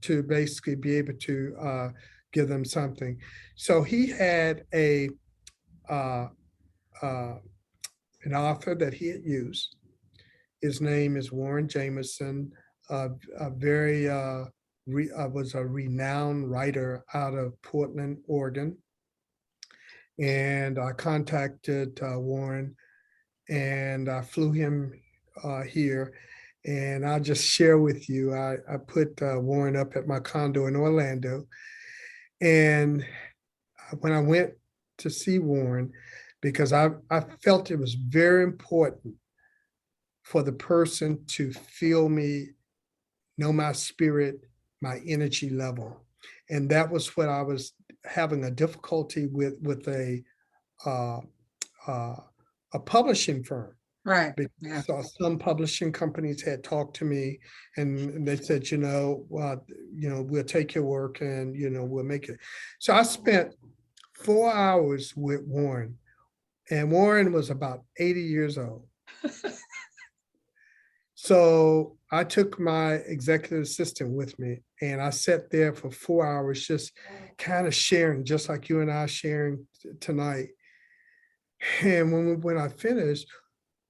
S2: to basically be able to give them something. So he had uh, uh, an author that he had used. His name is Warren Jameson, a very was a renowned writer out of Portland, Oregon. And I contacted Warren, and I flew him here. And I'll just share with you, I put Warren up at my condo in Orlando. And when I went to see Warren, because I felt it was very important for the person to feel me, know my spirit, my energy level. And that was what I was having a difficulty with uh, a publishing firm.
S1: Right.
S2: Because some publishing companies had talked to me and they said, we'll take your work and, we'll make it. So I spent 4 hours with Warren, and Warren was about 80 years old. So I took my executive assistant with me and I sat there for 4 hours, just kind of sharing, just like you and I sharing tonight. And when I finished,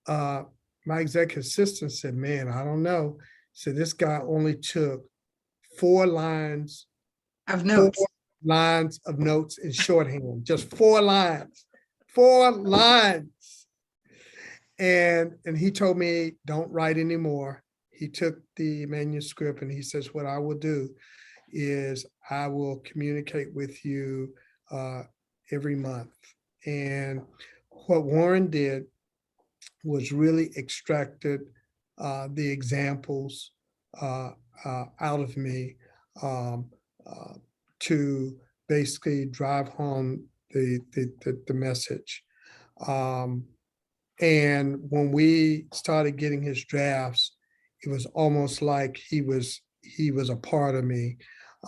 S2: my executive assistant said, man, I don't know. So this guy only took 4 lines
S1: of notes.
S2: 4 lines of notes in shorthand, just 4 lines, 4 lines. And he told me, don't write anymore. He took the manuscript and he says, what I will do is I will communicate with you every month. And what Warren did was really extracted the examples out of me to basically drive home the message. And when we started getting his drafts, it was almost like he was a part of me.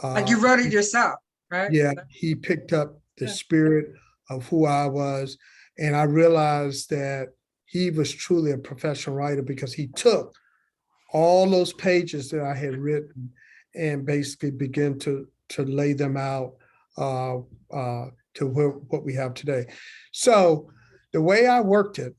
S1: Like you wrote it yourself, right?
S2: Yeah, he picked up the spirit of who I was. And I realized that he was truly a professional writer because he took all those pages that I had written and basically began to lay them out to what we have today. So the way I worked it,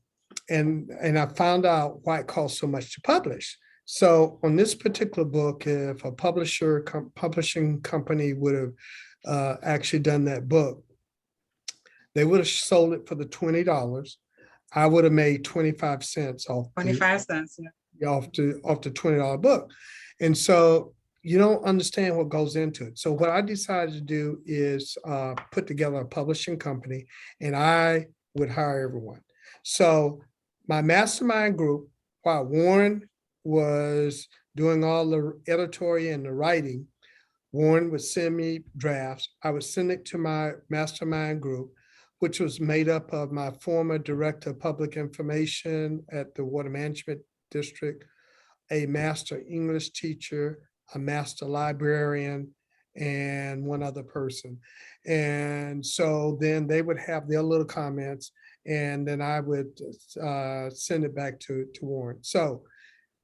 S2: and I found out why it costs so much to publish. So on this particular book, if a publishing company would have actually done that book, they would have sold it for the $20. I would have made 25 cents off
S1: 25 cents,
S2: off the $20 book. And so you don't understand what goes into it. So what I decided to do is put together a publishing company, and I would hire everyone. So my mastermind group, while Warren was doing all the editorial and the writing, Warren would send me drafts. I would send it to my mastermind group, which was made up of my former director of public information at the Water Management District, a master English teacher, a master librarian, and one other person. And so then they would have their little comments, and then I would send it back to Warren. So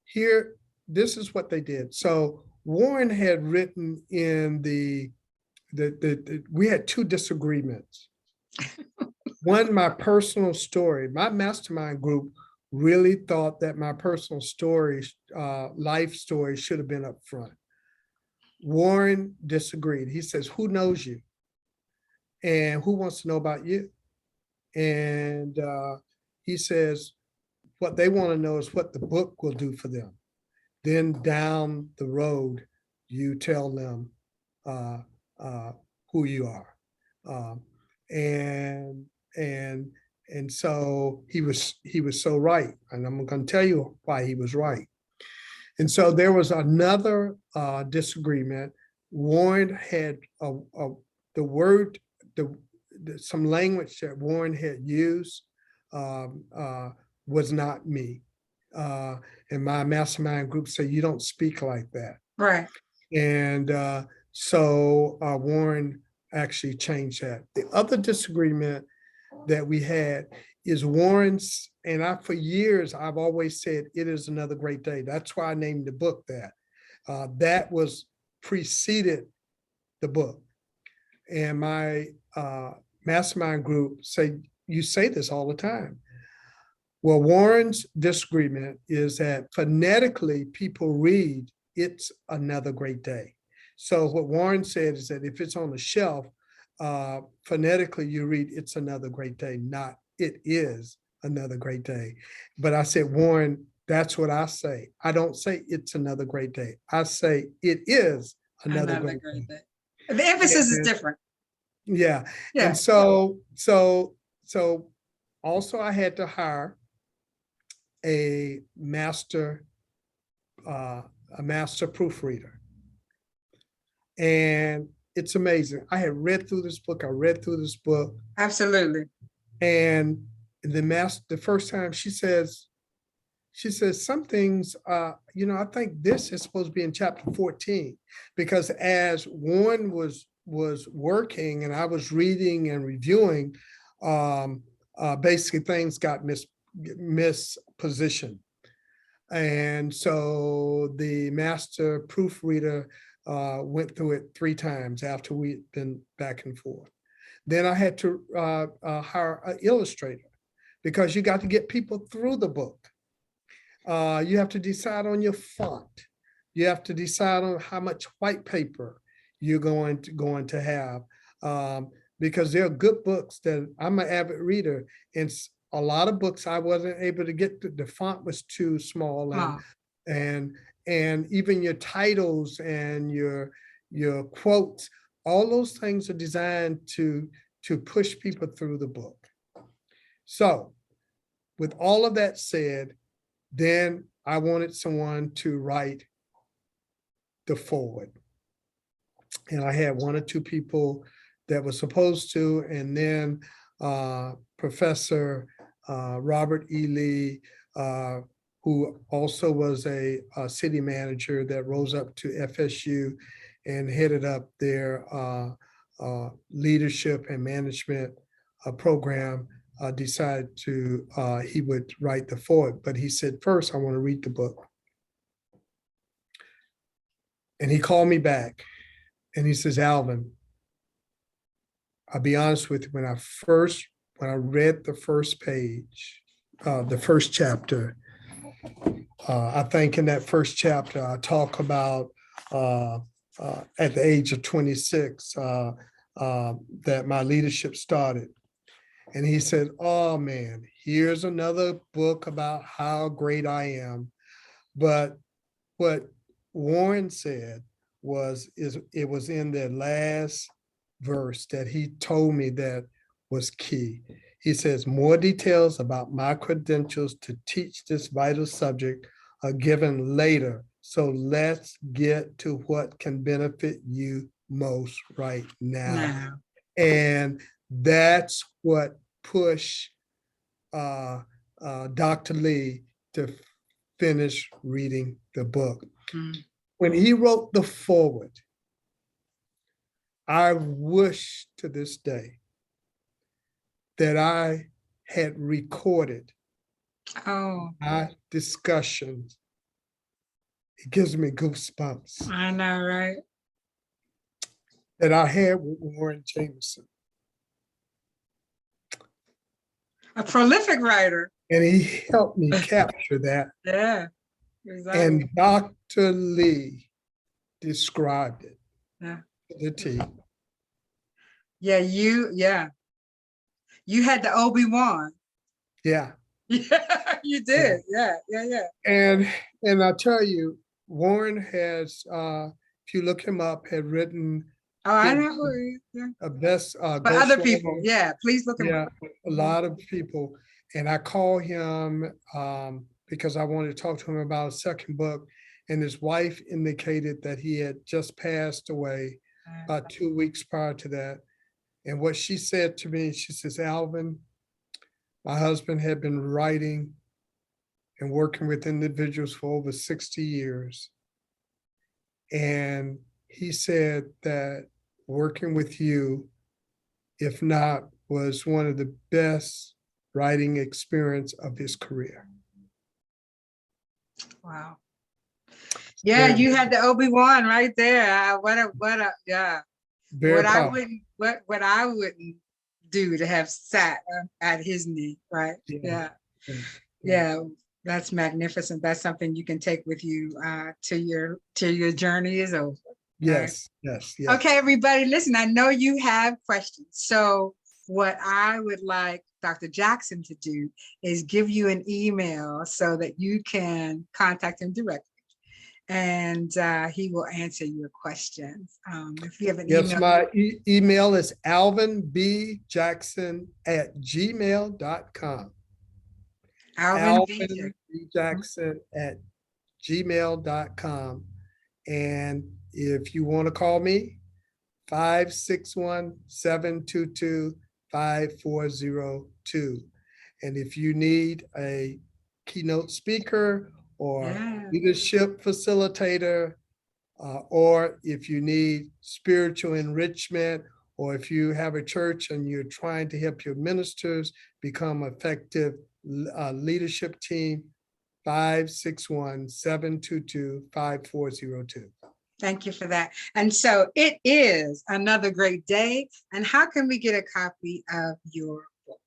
S2: here, this is what they did. So Warren had written in we had 2 disagreements. One, my personal story. My mastermind group really thought that my personal story, life story, should have been up front. Warren disagreed. He says, who knows you? And who wants to know about you? And he says, what they want to know is what the book will do for them. Then down the road, you tell them who you are. And so he was so right. And I'm going to tell you why he was right. And so there was another disagreement. Warren had the word, some language that Warren had used was not me. And my mastermind group said, you don't speak like that.
S1: Right.
S2: And so Warren actually changed that. The other disagreement that we had is Warren's, and for years, I've always said, it is another great day. That's why I named the book that. That was preceded the book. And my mastermind group said, you say this all the time. Well, Warren's disagreement is that phonetically people read, it's another great day. So what Warren said is that if it's on the shelf, phonetically you read, it's another great day, not it is another great day. But I said, Warren, that's what I say. I don't say it's another great day. I say it is another great day.
S1: The emphasis is different.
S2: Yeah. And so also I had to hire a master proofreader. And it's amazing. I had read through this book. I read through this book.
S1: Absolutely.
S2: And the first time she says, some things, I think this is supposed to be in chapter 14, because as Warren was working and I was reading and reviewing, basically things got mispositioned. And so the master proofreader went through it 3 times after we'd been back and forth. Then I had to hire an illustrator, because you got to get people through the book. You have to decide on your font. You have to decide on how much white paper you're going to have, because there are good books that I'm an avid reader, and a lot of books I wasn't able to get to. The font was too small, and even your titles and your quotes, all those things are designed to push people through the book. So with all of that said, then I wanted someone to write the foreword. And I had 1 or 2 people that were supposed to, and then Professor Robert E. Lee, who also was a city manager that rose up to FSU and headed up their leadership and management program, decided he would write the foreword. But he said, first, I want to read the book. And he called me back and he says, Alvin, I'll be honest with you, when I read the first page, the first chapter, I think in that first chapter, I talk about at the age of 26, that my leadership started. And he said, oh man, here's another book about how great I am. But what Warren said it was in the last verse that he told me that was key. He says, more details about my credentials to teach this vital subject are given later. So let's get to what can benefit you most right now. And that's what pushed Dr. Lee to finish reading the book. When he wrote the foreword, I wish to this day that I had recorded our discussions. It gives me goosebumps.
S1: I know, right?
S2: That I had with Warren Jameson.
S1: A prolific writer.
S2: And he helped me capture that.
S1: Yeah, exactly.
S2: And Dr. Lee described it.
S1: Yeah.
S2: To the T.
S1: Yeah, you had the Obi-Wan.
S2: Yeah.
S1: Yeah, you did. Yeah.
S2: And I tell you, Warren has, if you look him up, had written.
S1: I know who he is. Yeah.
S2: A best.
S1: But other people, yeah, please look him up.
S2: A lot of people. And I call him because I wanted to talk to him about a second book. And his wife indicated that he had just passed away about 2 weeks prior to that. And what she said to me, she says, Alvin, my husband had been writing and working with individuals for over 60 years. And he said that working with you, if not, was one of the best writing experience of his career.
S1: Wow. Yeah, you had the Obi-Wan right there. What a yeah. What I wouldn't do to have sat at his knee, right? Yeah. That's magnificent. That's something you can take with you till your journey is over.
S2: Yes, right? Yes.
S1: Okay, everybody, listen, I know you have questions. So what I would like Dr. Jackson to do is give you an email so that you can contact him directly. And he will answer your questions. If you have an email.
S2: Yes, my email is alvinbjackson@gmail.com. alvinbjackson@gmail.com. And if you want to call me, 561-722-5402. And if you need a keynote speaker or
S1: Yeah.
S2: leadership facilitator, or if you need spiritual enrichment, or if you have a church and you're trying to help your ministers become effective leadership team, 561-722-5402.
S1: Thank you for that. And so it is another great day. And how can we get a copy of your book?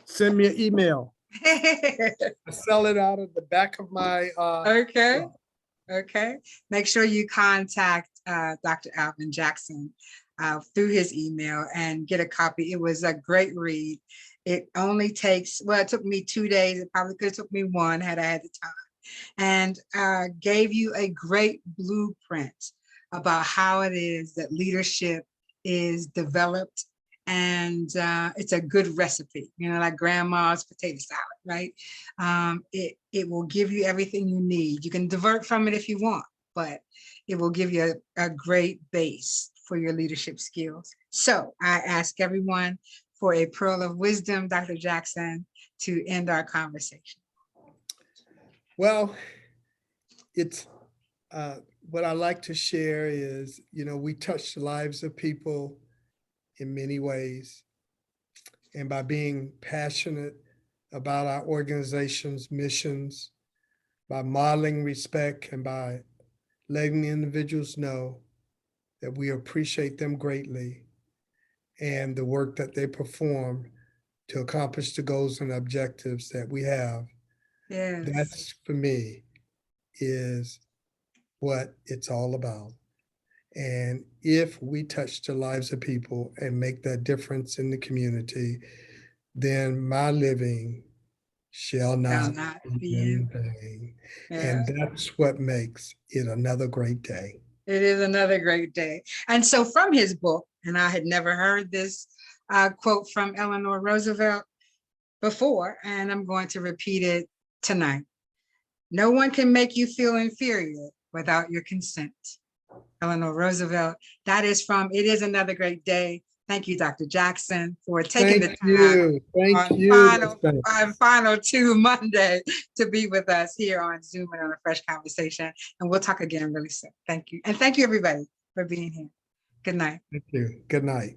S2: Send me an email. I sell it out of the back of my
S1: Okay. Okay. Make sure you contact Dr. Alvin Jackson through his email and get a copy. It was a great read. It only takes, well, it took me 2 days. It probably could have took me one had I had the time. And gave you a great blueprint about how it is that leadership is developed. And it's a good recipe, you know, like grandma's potato salad, right? It will give you everything you need. You can divert from it if you want, but it will give you a great base for your leadership skills. So I ask everyone for a pearl of wisdom, Dr. Jackson, to end our conversation.
S2: Well, it's what I like to share is, you know, we touch the lives of people in many ways. And by being passionate about our organization's missions, by modeling respect, and by letting the individuals know that we appreciate them greatly and the work that they perform to accomplish the goals and objectives that we have.
S1: Yes.
S2: That's, for me, is what it's all about. And if we touch the lives of people and make that difference in the community, then my living shall not be in vain.
S1: Yeah.
S2: And that's what makes it another great day.
S1: It is another great day. And so from his book, and I had never heard this quote from Eleanor Roosevelt before, and I'm going to repeat it tonight. No one can make you feel inferior without your consent. Eleanor Roosevelt. That is from It Is Another Great Day. Thank you, Dr. Jackson, for taking the time on final 2 Monday to be with us here on Zoom and on a Fresh Conversation. And we'll talk again really soon. Thank you. And thank you, everybody, for being here. Good night.
S2: Thank you. Good night.